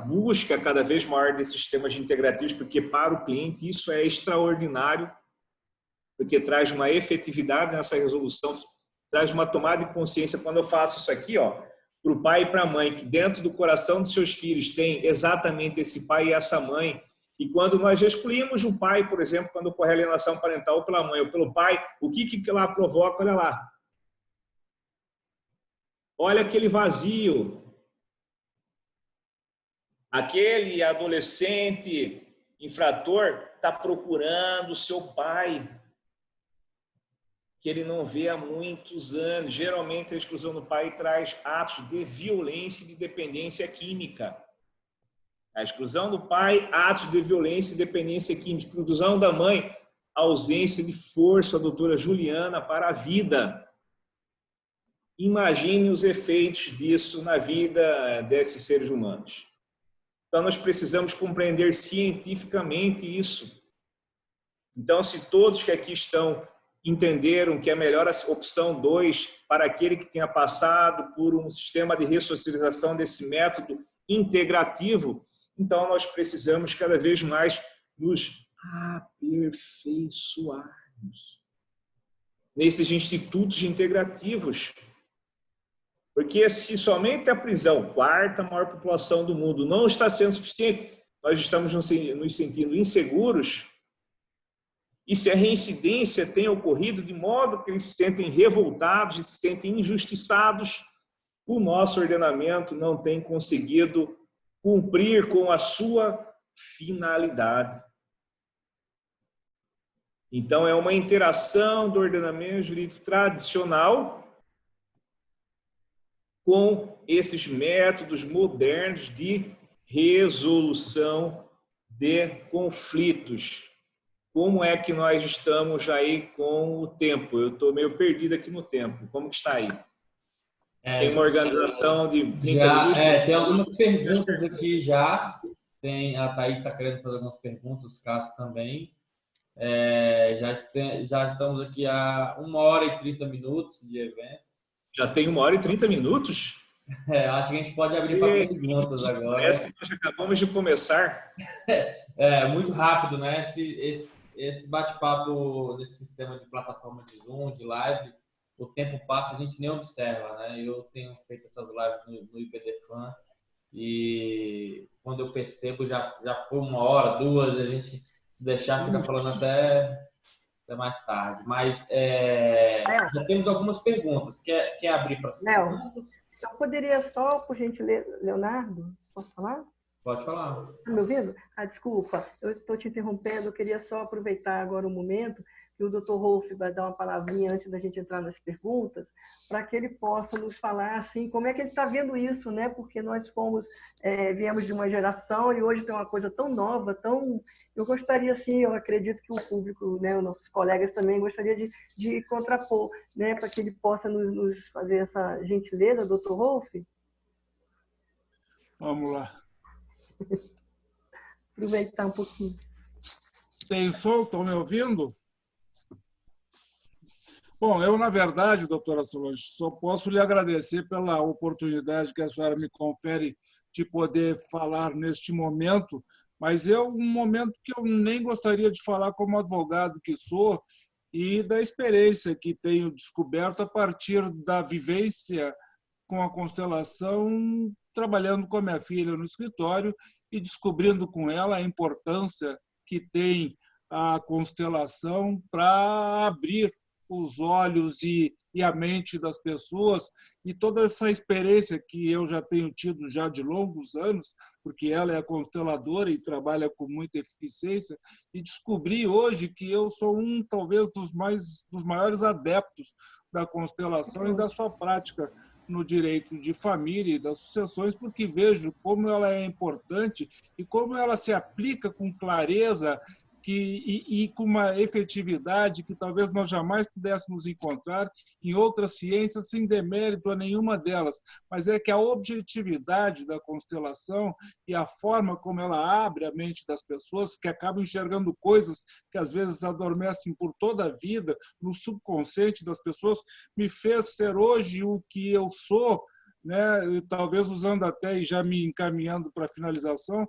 busca cada vez maior desses sistemas integrativos, porque para o cliente isso é extraordinário, porque traz uma efetividade nessa resolução, traz uma tomada de consciência. Quando eu faço isso aqui, para o pai e para a mãe, que dentro do coração dos seus filhos tem exatamente esse pai e essa mãe, e quando nós excluímos o pai, por exemplo, quando ocorre alienação parental ou pela mãe ou pelo pai, o que lá provoca? Olha lá. Olha aquele vazio. Aquele adolescente infrator está procurando o seu pai, que ele não vê há muitos anos. Geralmente, a exclusão do pai traz atos de violência e de dependência química. A exclusão do pai, atos de violência e dependência química. A exclusão da mãe, ausência de força, doutora Juliana, para a vida. Imagine os efeitos disso na vida desses seres humanos. Então, nós precisamos compreender cientificamente isso. Então, se todos que aqui estão entenderam que é melhor a opção 2 para aquele que tenha passado por um sistema de ressocialização desse método integrativo, então nós precisamos cada vez mais nos aperfeiçoarmos nesses institutos integrativos. Porque se somente a prisão, quarta maior população do mundo, não está sendo suficiente, nós estamos nos sentindo inseguros. E se a reincidência tem ocorrido de modo que eles se sentem revoltados e se sentem injustiçados, o nosso ordenamento não tem conseguido cumprir com a sua finalidade. Então, é uma interação do ordenamento jurídico tradicional com esses métodos modernos de resolução de conflitos. como é que nós estamos aí com o tempo? Eu estou meio perdido aqui no tempo. Como que está aí? Tem uma organização de 30 minutos? Tem algumas perguntas aqui já. A Thaís está querendo fazer algumas perguntas, o Cássio também. Já estamos aqui a 1h30 de evento. Já tem 1h30? Acho que a gente pode abrir para perguntas agora. Parece que nós acabamos de começar. Muito rápido, né? Esse bate-papo desse sistema de plataforma de Zoom, de live, o tempo passa, a gente nem observa, né? Eu tenho feito essas lives no IPDFan e quando eu percebo já foi 1 hora, 2, a gente se deixar ficar falando até mais tarde. Mas já temos algumas perguntas. Quer abrir para as perguntas? Eu poderia só, por gentileza, Leonardo, posso falar? Pode falar. Está me ouvindo? Desculpa, eu estou te interrompendo, eu queria só aproveitar agora o momento que o Dr. Rolf vai dar uma palavrinha antes da gente entrar nas perguntas, para que ele possa nos falar assim, como é que ele está vendo isso, né? Porque nós viemos de uma geração e hoje tem uma coisa tão nova, eu gostaria, assim, eu acredito que o público, né, os nossos colegas também gostaria de contrapor, né, para que ele possa nos fazer essa gentileza, Dr. Rolf. Vamos lá. Aproveitar um pouquinho. Tem som? Estão me ouvindo? Bom, eu, na verdade, doutora Solange, só posso lhe agradecer pela oportunidade que a senhora me confere de poder falar neste momento, mas é um momento que eu nem gostaria de falar como advogado que sou e da experiência que tenho descoberto a partir da vivência com a constelação, trabalhando com a minha filha no escritório e descobrindo com ela a importância que tem a constelação para abrir os olhos e a mente das pessoas, e toda essa experiência que eu já tenho tido já de longos anos, porque ela é consteladora e trabalha com muita eficiência, e descobri hoje que eu sou talvez dos maiores adeptos da constelação e da sua prática no direito de família e das sucessões, porque vejo como ela é importante e como ela se aplica com clareza e com uma efetividade que talvez nós jamais pudéssemos encontrar em outras ciências, sem demérito a nenhuma delas. Mas é que a objetividade da constelação e a forma como ela abre a mente das pessoas, que acabam enxergando coisas que às vezes adormecem por toda a vida no subconsciente das pessoas, me fez ser hoje o que eu sou, né? E talvez usando até, e já me encaminhando para a finalização,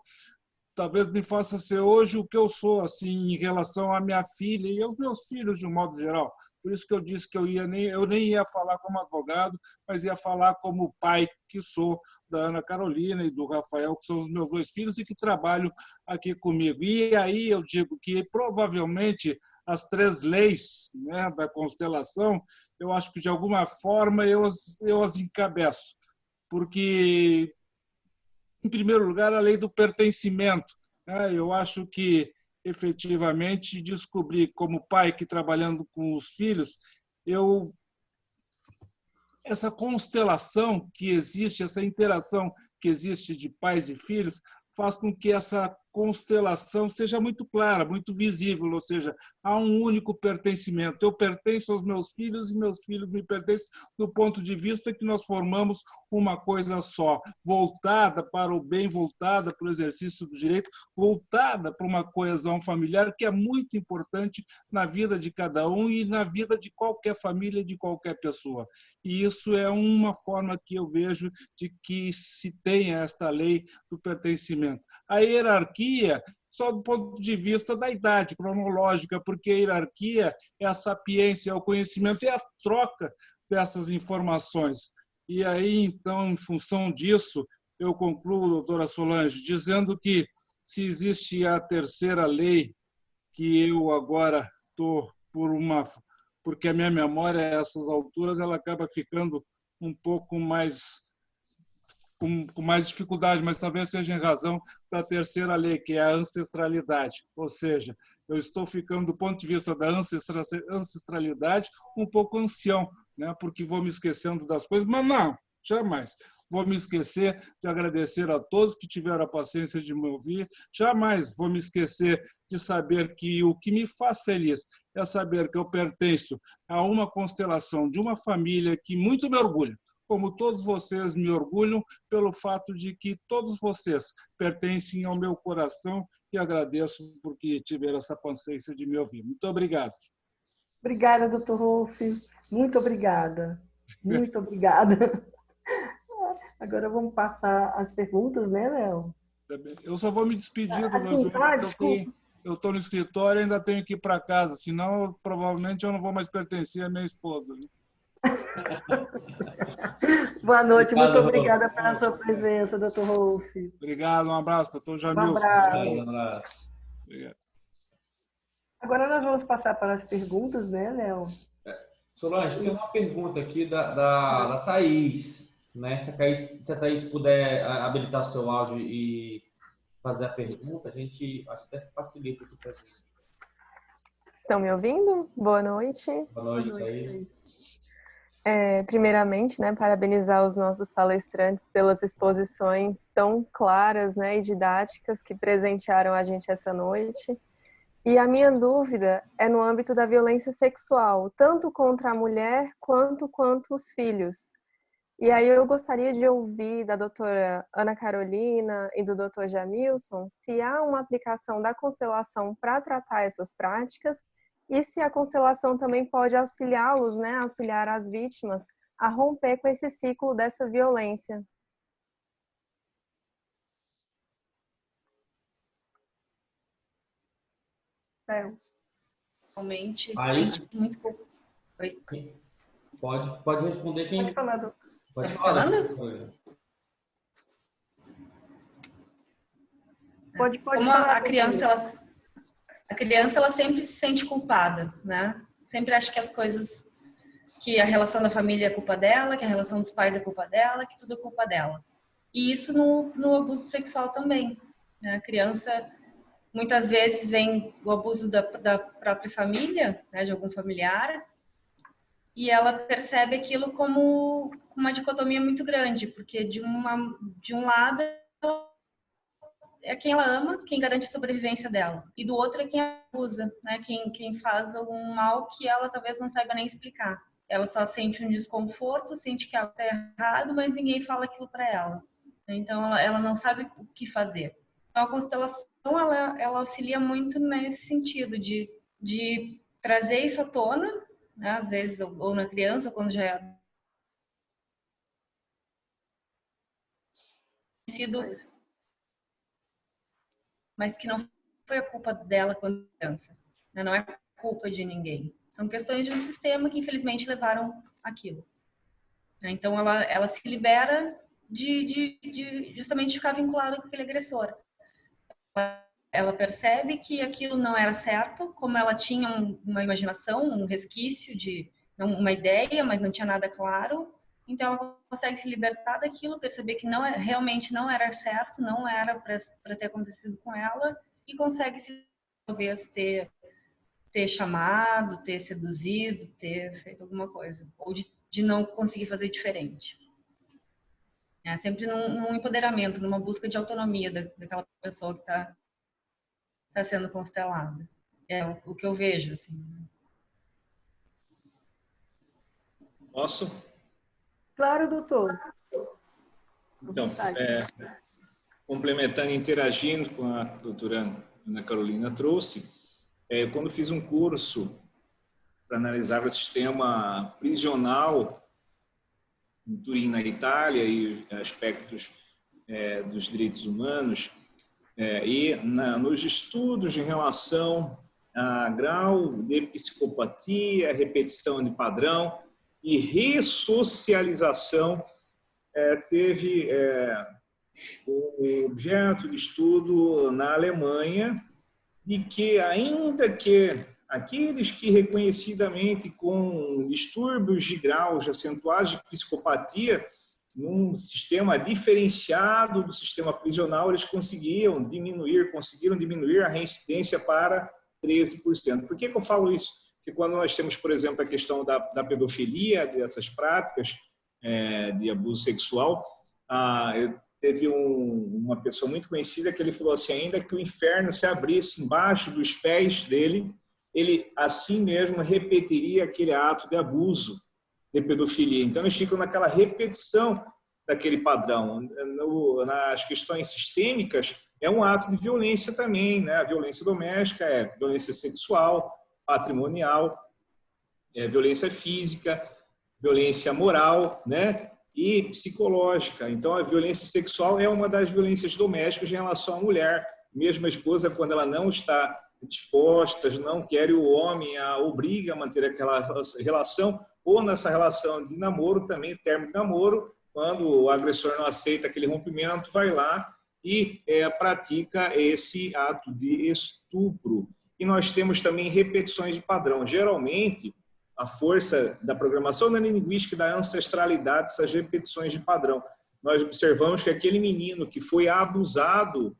talvez me faça ser hoje o que eu sou, assim, em relação à minha filha e aos meus filhos, de um modo geral. Por isso que eu disse que eu nem ia falar como advogado, mas ia falar como pai que sou da Ana Carolina e do Rafael, que são os meus 2 filhos e que trabalham aqui comigo. E aí eu digo que provavelmente as 3 leis, né, da constelação, eu acho que de alguma forma eu as encabeço, porque em primeiro lugar, a lei do pertencimento. Eu acho que, efetivamente, descobri como pai que, trabalhando com os filhos, essa constelação que existe, essa interação que existe de pais e filhos, faz com que essa constelação seja muito clara, muito visível, ou seja, há um único pertencimento. Eu pertenço aos meus filhos e meus filhos me pertencem, do ponto de vista que nós formamos uma coisa só, voltada para o bem, voltada para o exercício do direito, voltada para uma coesão familiar que é muito importante na vida de cada um e na vida de qualquer família, de qualquer pessoa. E isso é uma forma que eu vejo de que se tenha esta lei do pertencimento. A hierarquia, só do ponto de vista da idade cronológica, porque a hierarquia é a sapiência, é o conhecimento, é a troca dessas informações. E aí, então, em função disso, eu concluo, doutora Solange, dizendo que se existe a terceira lei, que eu agora estou porque a minha memória a essas alturas ela acaba ficando um pouco mais com mais dificuldade, mas talvez seja em razão da terceira lei, que é a ancestralidade. Ou seja, eu estou ficando, do ponto de vista da ancestralidade, um pouco ancião, né? Porque vou me esquecendo das coisas, mas não, jamais. vou me esquecer de agradecer a todos que tiveram a paciência de me ouvir. Jamais vou me esquecer de saber que o que me faz feliz é saber que eu pertenço a uma constelação de uma família que muito me orgulha, como todos vocês me orgulham pelo fato de que todos vocês pertencem ao meu coração, e agradeço porque tiveram essa paciência de me ouvir. Muito obrigado. Obrigada, doutor Rolf. Muito obrigada. Muito obrigada. Agora vamos passar as perguntas, né, Léo? Eu só vou me despedir, eu estou no escritório e ainda tenho que ir para casa, senão provavelmente eu não vou mais pertencer à minha esposa. Boa noite, muito obrigada pela sua presença, doutor Rolf. Obrigado, um abraço, doutor Jamilson. Um abraço. Obrigado. Agora nós vamos passar para as perguntas, né, Léo? Solange, tem uma pergunta aqui da Thaís. Né? Se a Thaís puder habilitar seu áudio e fazer a pergunta, a gente acho que facilita aqui para a gente. Estão me ouvindo? Boa noite. Boa noite, Thaís. Primeiramente, né, parabenizar os nossos palestrantes pelas exposições tão claras, né, e didáticas que presentearam a gente essa noite. E a minha dúvida é no âmbito da violência sexual, tanto contra a mulher quanto os filhos. E aí eu gostaria de ouvir da doutora Ana Carolina e do doutor Jamilson se há uma aplicação da constelação para tratar essas práticas e se a constelação também pode auxiliá-los, né, auxiliar as vítimas a romper com esse ciclo dessa violência. Realmente aí, sente muito pouco. Oi? Pode responder quem... Pode falar, doutor. Pode falar. Pode Como falar. A criança ela sempre se sente culpada, né? Sempre acha que as coisas, que a relação da família é culpa dela, que a relação dos pais é culpa dela, que tudo é culpa dela. E isso no abuso sexual também, né? A criança muitas vezes vem o abuso da própria família, né, de algum familiar, e ela percebe aquilo como uma dicotomia muito grande, porque de um lado é quem ela ama, quem garante a sobrevivência dela, e do outro é quem abusa, né, quem faz algum mal que ela talvez não saiba nem explicar. Ela só sente um desconforto, sente que algo está errado, mas ninguém fala aquilo para ela. Então ela não sabe o que fazer. Então, a constelação ela auxilia muito nesse sentido de trazer isso à tona, né? Às vezes ou na criança, ou quando já é sido, mas que não foi a culpa dela quando criança, né? Não é culpa de ninguém. São questões de um sistema que infelizmente levaram aquilo. Então ela se libera de justamente ficar vinculada com aquele agressor. Ela percebe que aquilo não era certo, como ela tinha uma imaginação, um resquício de uma ideia, mas não tinha nada claro. Então ela consegue se libertar daquilo, perceber que realmente não era certo, não era para ter acontecido com ela, e consegue talvez ter chamado, ter seduzido, ter feito alguma coisa, ou de não conseguir fazer diferente. É sempre num empoderamento, numa busca de autonomia daquela pessoa que está sendo constelada. É o que eu vejo, assim. Posso? Claro, doutor. Então, complementando e interagindo com a doutora Ana Carolina trouxe, quando fiz um curso para analisar o sistema prisional em Turim, na Itália, e aspectos dos direitos humanos, e nos estudos em relação a grau de psicopatia, repetição de padrão e ressocialização, teve o objeto de estudo na Alemanha, de que ainda que aqueles que reconhecidamente com distúrbios de graus acentuados de psicopatia, num sistema diferenciado do sistema prisional, eles conseguiram diminuir a reincidência para 13%. Por que eu falo isso? Porque quando nós temos, por exemplo, a questão da pedofilia, dessas práticas de abuso sexual, teve uma pessoa muito conhecida que ele falou assim, ainda que o inferno se abrisse embaixo dos pés dele, ele assim mesmo repetiria aquele ato de abuso, de pedofilia. Então, eles ficam naquela repetição daquele padrão. Nas questões sistêmicas, é um ato de violência também, né? A violência doméstica é violência sexual, patrimonial, violência física, violência moral, né? E psicológica. Então, a violência sexual é uma das violências domésticas em relação à mulher. Mesmo a esposa, quando ela não está disposta, não quer, e o homem a obriga a manter aquela relação, ou nessa relação de namoro também, término de namoro, quando o agressor não aceita aquele rompimento, vai lá e pratica esse ato de estupro. E nós temos também repetições de padrão. Geralmente, a força da programação neurolinguística e da ancestralidade, essas repetições de padrão. Nós observamos que aquele menino que foi abusado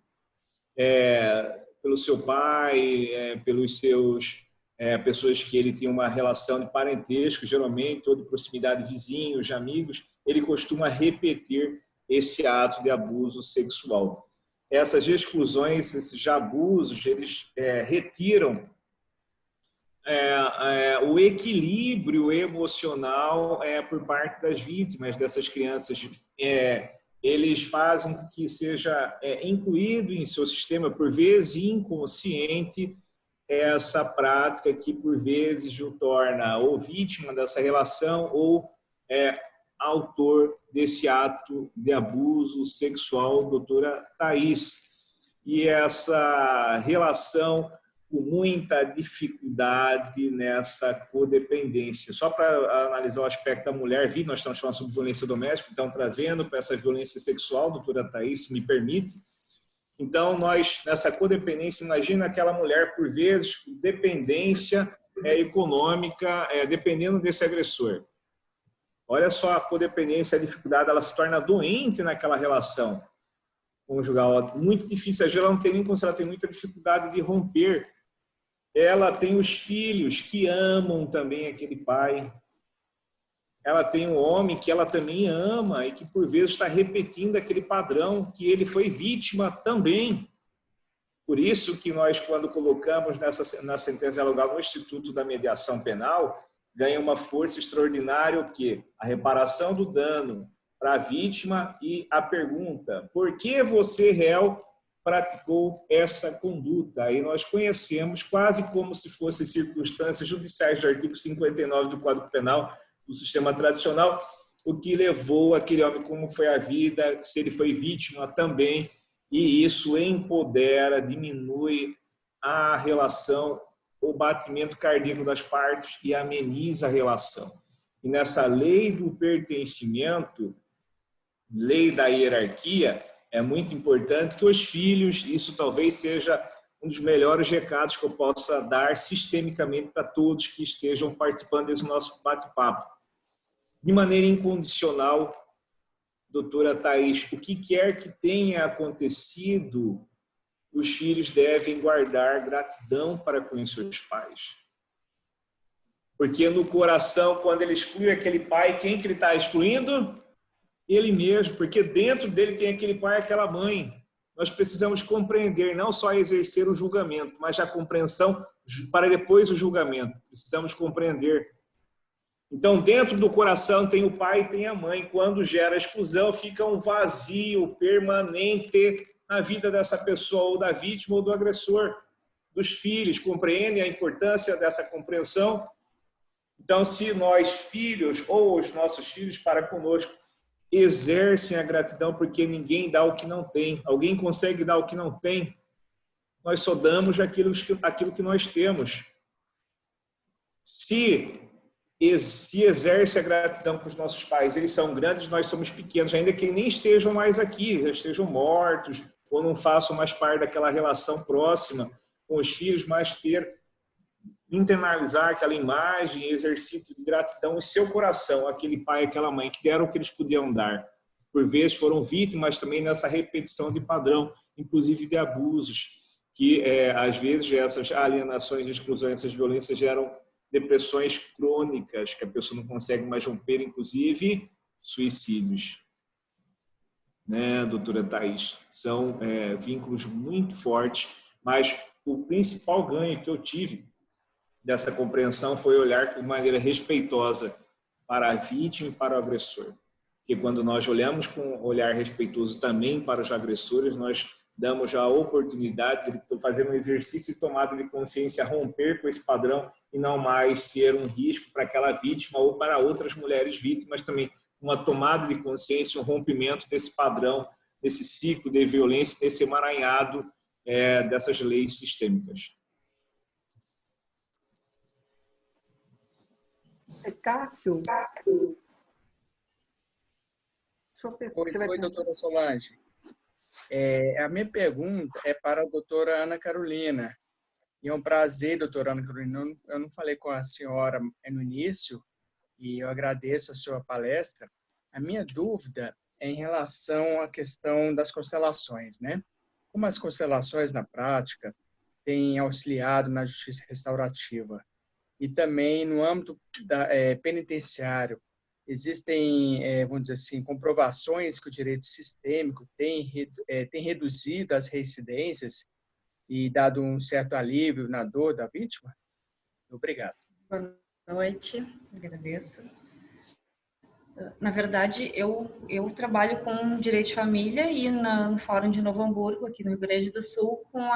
pelo seu pai, pelos seus pessoas que ele tinha uma relação de parentesco, geralmente, ou de proximidade, vizinhos, amigos, ele costuma repetir esse ato de abuso sexual. Essas exclusões, esses abusos, eles retiram o equilíbrio emocional por parte das vítimas dessas crianças. Eles fazem com que seja incluído em seu sistema, por vezes inconsciente, essa prática que, por vezes, o torna ou vítima dessa relação ou autor desse ato de abuso sexual, doutora Thaís. E essa relação com muita dificuldade nessa codependência. Só para analisar o aspecto da mulher, nós estamos falando sobre violência doméstica, então trazendo para essa violência sexual, doutora Thaís, se me permite. Então, nós, nessa codependência, imagina aquela mulher, por vezes, com dependência econômica, dependendo desse agressor. Olha só a codependência, a dificuldade, ela se torna doente naquela relação conjugal. Muito difícil, ela não tem nem como se ela tem muita dificuldade de romper. Ela tem os filhos que amam também aquele pai. Ela tem um homem que ela também ama e que, por vezes, está repetindo aquele padrão que ele foi vítima também. Por isso que nós, quando colocamos na sentença dialogal no Instituto da Mediação Penal, ganha uma força extraordinária o quê? A reparação do dano para a vítima e a pergunta: por que você, réu, praticou essa conduta? Aí nós conhecemos, quase como se fossem circunstâncias judiciais do artigo 59 do Código Penal, do sistema tradicional, o que levou aquele homem, como foi a vida, se ele foi vítima também, e isso empodera, diminui a relação, o batimento cardíaco das partes e ameniza a relação. E nessa lei do pertencimento, lei da hierarquia, é muito importante que os filhos, isso talvez seja um dos melhores recados que eu possa dar sistemicamente para todos que estejam participando desse nosso bate-papo. De maneira incondicional, doutora Thaís, o que quer que tenha acontecido, os filhos devem guardar gratidão para com os seus pais. Porque no coração, quando ele exclui aquele pai, quem que ele está excluindo? Ele mesmo, porque dentro dele tem aquele pai e aquela mãe. Nós precisamos compreender, não só exercer o julgamento, mas a compreensão para depois o julgamento. Precisamos compreender. Então, dentro do coração tem o pai e tem a mãe. Quando gera a exclusão, fica um vazio permanente na vida dessa pessoa, ou da vítima, ou do agressor, dos filhos. Compreendem a importância dessa compreensão? Então, se nós, filhos, ou os nossos filhos para conosco, exercem a gratidão, porque ninguém dá o que não tem. Alguém consegue dar o que não tem? Nós só damos aquilo que nós temos. Se exerce a gratidão para os nossos pais, eles são grandes, nós somos pequenos, ainda que nem estejam mais aqui, já estejam mortos, ou não façam mais parte daquela relação próxima com os filhos, mas internalizar aquela imagem, exercício de gratidão em seu coração, aquele pai e aquela mãe que deram o que eles podiam dar. Por vezes foram vítimas também nessa repetição de padrão, inclusive de abusos, que às vezes essas alienações, exclusões, essas violências geram depressões crônicas, que a pessoa não consegue mais romper, inclusive suicídios. né, doutora Thais? São vínculos muito fortes, mas o principal ganho que eu tive dessa compreensão foi olhar de maneira respeitosa para a vítima e para o agressor. Porque quando nós olhamos com um olhar respeitoso também para os agressores, nós damos a oportunidade de fazer um exercício de tomada de consciência, romper com esse padrão e não mais ser um risco para aquela vítima ou para outras mulheres vítimas também. Uma tomada de consciência, um rompimento desse padrão, desse ciclo de violência, desse emaranhado dessas leis sistêmicas. Cássio? Oi, doutora Solange. A minha pergunta é para a doutora Ana Carolina. E é um prazer, doutora Ana Carolina. Eu não falei com a senhora no início e eu agradeço a sua palestra. A minha dúvida é em relação à questão das constelações, né? Como as constelações, na prática, têm auxiliado na justiça restaurativa e também no âmbito penitenciário. Existem, vamos dizer assim, comprovações que o direito sistêmico tem reduzido as reincidências e dado um certo alívio na dor da vítima? Obrigado. Boa noite, agradeço. Na verdade, eu trabalho com direito de família e no Fórum de Novo Hamburgo, aqui no Rio Grande do Sul, com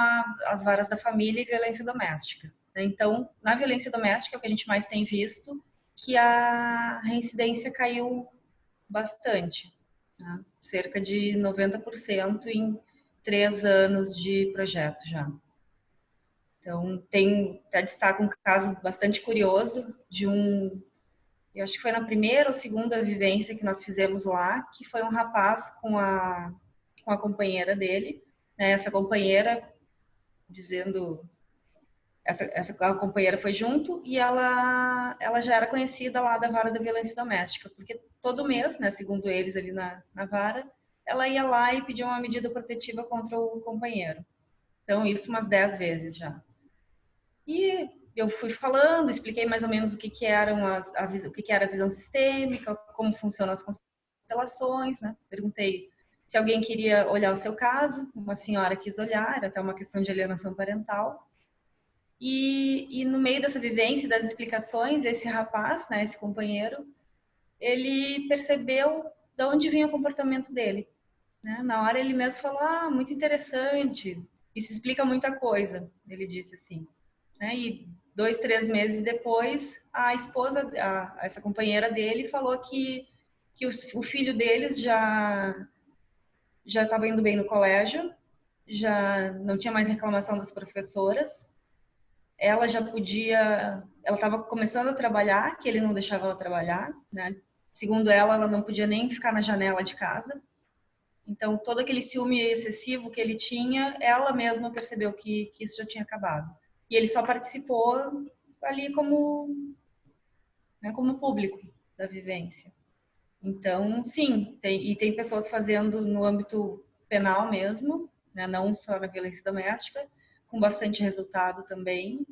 as varas da família e violência doméstica. Então, na violência doméstica, é o que a gente mais tem visto, que a reincidência caiu bastante, né? Cerca de 90% em 3 anos de projeto já. Então, até destaco um caso bastante curioso de eu acho que foi na primeira ou segunda vivência que nós fizemos lá, que foi um rapaz com a companheira dele, né? Essa companheira dizendo... Essa companheira foi junto e ela já era conhecida lá da vara da violência doméstica, porque todo mês, né, segundo eles ali na vara, ela ia lá e pedia uma medida protetiva contra o companheiro. Então, isso umas 10 vezes já. E eu fui falando, expliquei mais ou menos o que era a visão sistêmica, como funcionam as constelações, né? Perguntei se alguém queria olhar o seu caso, uma senhora quis olhar, era até uma questão de alienação parental. E no meio dessa vivência, das explicações, esse rapaz, né, esse companheiro, ele percebeu de onde vinha o comportamento dele, né? Na hora ele mesmo falou, muito interessante, isso explica muita coisa, ele disse assim, né? E 2, 3 meses depois, a esposa, essa companheira dele, falou que o filho deles já estava indo bem no colégio, já não tinha mais reclamação das professoras, ela estava começando a trabalhar, que ele não deixava ela trabalhar, né? Segundo ela não podia nem ficar na janela de casa. Então, todo aquele ciúme excessivo que ele tinha, ela mesma percebeu que isso já tinha acabado. E ele só participou ali como público da vivência. Então, sim, tem pessoas fazendo no âmbito penal mesmo, né? Não só na violência doméstica, com bastante resultado também.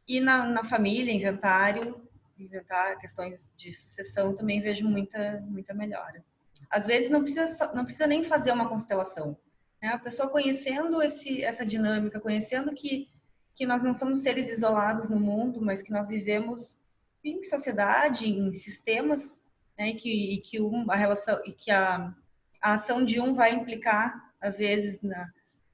E na família, inventar questões de sucessão, também vejo muita melhora. Às vezes não precisa nem fazer uma constelação, né? A pessoa conhecendo essa dinâmica, conhecendo que nós não somos seres isolados no mundo, mas que nós vivemos em sociedade, em sistemas, né? E que a ação de um vai implicar, às vezes,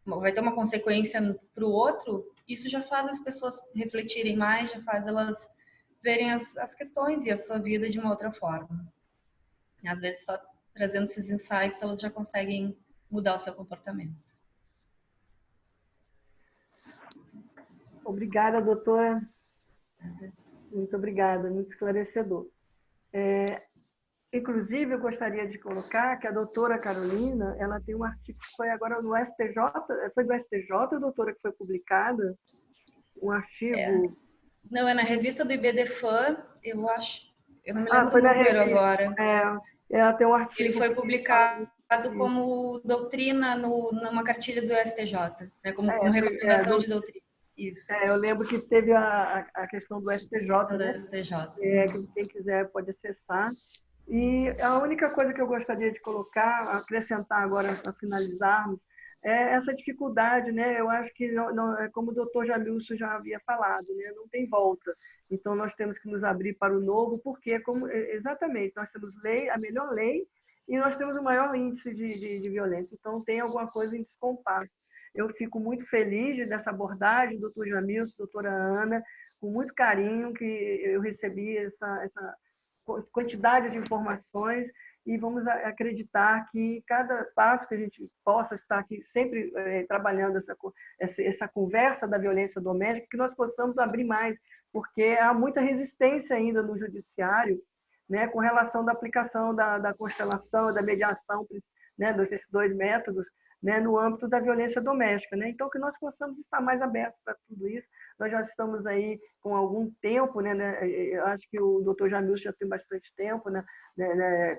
vai ter uma consequência para o outro. Isso já faz as pessoas refletirem mais, já faz elas verem as questões e a sua vida de uma outra forma. E, às vezes, só trazendo esses insights, elas já conseguem mudar o seu comportamento. Obrigada, doutora. Muito obrigada, muito esclarecedor. Inclusive, eu gostaria de colocar que a doutora Carolina, ela tem um artigo que foi agora no STJ, foi do STJ, doutora, que foi publicado, um artigo... Não, é na revista do IBDFAN, eu acho, eu não me lembro do número agora. Ela tem um artigo... Ele foi publicado como doutrina numa cartilha do STJ, né, como recomendação de doutrina. Isso. Eu lembro que teve a questão do STJ, né? STJ. Quem quiser pode acessar. E a única coisa que eu gostaria de colocar, acrescentar agora para finalizarmos, é essa dificuldade, né? Eu acho que, como o doutor Jamilson já havia falado, né? Não tem volta. Então, nós temos que nos abrir para o novo, porque, exatamente, nós temos lei, a melhor lei, e nós temos o maior índice de violência. Então, tem alguma coisa em descompasso. Eu fico muito feliz dessa abordagem, doutor Jamilson, doutora Ana, com muito carinho que eu recebi essa quantidade de informações, e vamos acreditar que cada passo que a gente possa estar aqui sempre trabalhando essa conversa da violência doméstica, que nós possamos abrir mais, porque há muita resistência ainda no judiciário, né, com relação da aplicação da constelação, da mediação, né, desses 2 métodos, né, no âmbito da violência doméstica, né? Então, que nós possamos estar mais abertos para tudo isso. Nós já estamos aí com algum tempo, né? Eu acho que o doutor Jamilson já tem bastante tempo, né?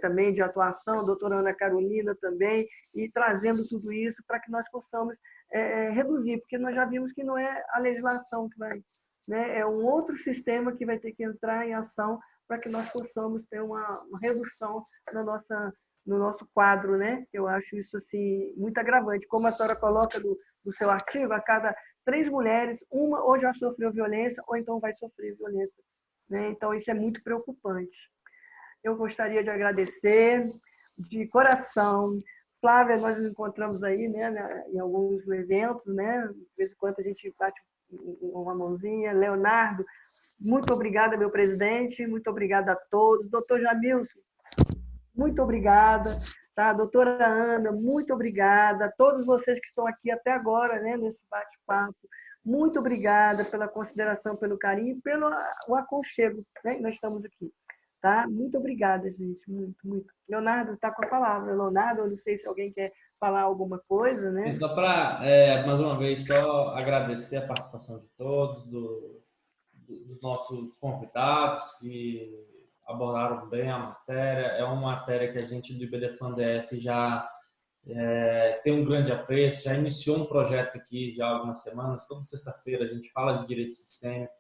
Também de atuação, a doutora Ana Carolina também, e trazendo tudo isso para que nós possamos reduzir, porque nós já vimos que não é a legislação que vai, né? É um outro sistema que vai ter que entrar em ação para que nós possamos ter uma redução no nosso quadro, né? Eu acho isso assim muito agravante. Como a senhora coloca no seu artigo, a cada 3 mulheres, uma ou já sofreu violência ou então vai sofrer violência, né? Então isso é muito preocupante. Eu gostaria de agradecer de coração. Flávia, nós nos encontramos aí, né, em alguns eventos, né? De vez em quando a gente bate uma mãozinha. Leonardo, muito obrigada, meu presidente. Muito obrigada a todos. Doutor Jamilson, muito obrigada, tá? Doutora Ana, muito obrigada. A todos vocês que estão aqui até agora, né, nesse bate-papo, muito obrigada pela consideração, pelo carinho, pelo o aconchego, né? Nós estamos aqui, tá? Muito obrigada, gente, muito, muito. Leonardo, está com a palavra. Leonardo, eu não sei se alguém quer falar alguma coisa, né? Só para, mais uma vez, só agradecer a participação de todos, dos nossos convidados que abordaram bem a matéria. É uma matéria que a gente do IBDFAN-DF já tem um grande apreço, já iniciou um projeto aqui já há algumas semanas. Toda sexta-feira a gente fala de direito sistêmico,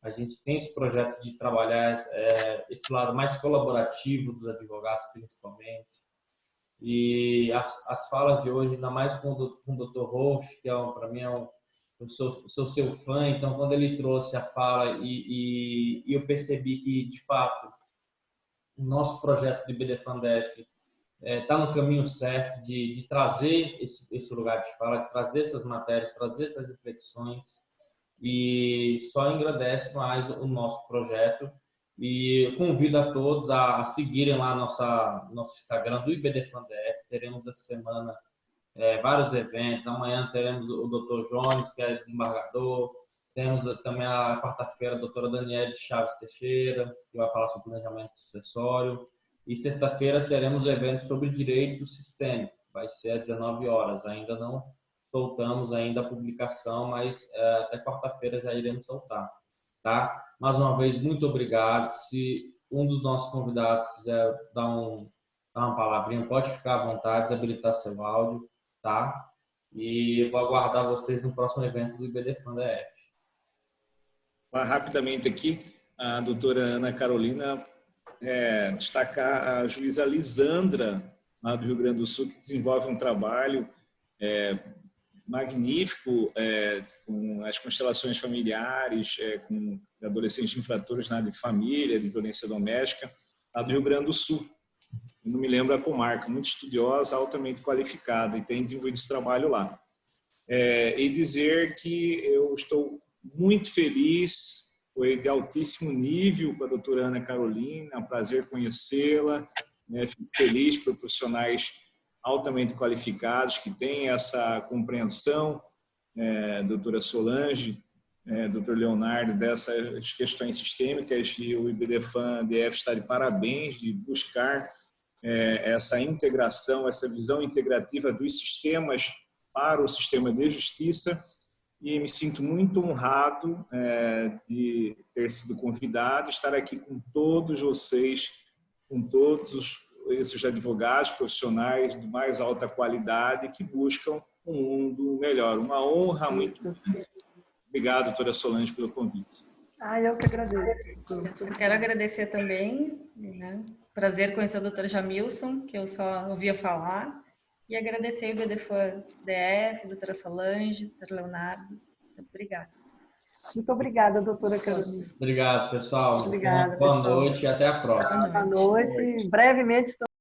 a gente tem esse projeto de trabalhar esse lado mais colaborativo dos advogados, principalmente. E as falas de hoje, ainda mais com o Dr. Rolf, que para mim eu sou seu fã, então quando ele trouxe a fala e eu percebi que, de fato, o nosso projeto de IBDFAN-DF está no caminho certo de trazer esse lugar de fala, de trazer essas matérias, trazer essas reflexões, e só engrandece mais o nosso projeto. E eu convido a todos a seguirem lá nosso Instagram do IBDFAN-DF. Teremos essa semana vários eventos. Amanhã teremos o Dr. Jones, que é desembargador. Temos também a quarta-feira a doutora Daniele Chaves Teixeira, que vai falar sobre planejamento sucessório. E sexta-feira teremos eventos sobre direito sistêmico. Vai ser às 19 horas. Ainda não soltamos ainda a publicação, mas até quarta-feira já iremos soltar. Tá? Mais uma vez, muito obrigado. Se um dos nossos convidados quiser dar uma palavrinha, pode ficar à vontade, desabilitar seu áudio, tá? E eu vou aguardar vocês no próximo evento do IBDFAN-DF. Rapidamente aqui, a doutora Ana Carolina destacar a juíza Lisandra, lá do Rio Grande do Sul, que desenvolve um trabalho magnífico com as constelações familiares, com adolescentes infratores na área de família, de violência doméstica, lá do Rio Grande do Sul. Eu não me lembro a comarca, muito estudiosa, altamente qualificada, e tem desenvolvido esse trabalho lá. E dizer que eu estou muito feliz, foi de altíssimo nível com a doutora Ana Carolina, é um prazer conhecê-la, né? Fico feliz por profissionais altamente qualificados que têm essa compreensão, doutora Solange, doutor Leonardo, dessas questões sistêmicas, e o IBDFAN-DF está de parabéns de buscar essa integração, essa visão integrativa dos sistemas para o sistema de justiça, e me sinto muito honrado de ter sido convidado, estar aqui com todos vocês, com todos esses advogados profissionais de mais alta qualidade que buscam um mundo melhor. Uma honra muito grande. Obrigado, doutora Solange, pelo convite. Eu que agradeço. Eu quero agradecer também, né, prazer conhecer o Dr. Jamilson, que eu só ouvia falar, e agradecer o BDF, doutora Solange, doutor Leonardo. Muito obrigada. Muito obrigada, doutora Carolina. Obrigado, pessoal. Obrigada, Boa pessoal. noite e até a próxima. Boa noite. Brevemente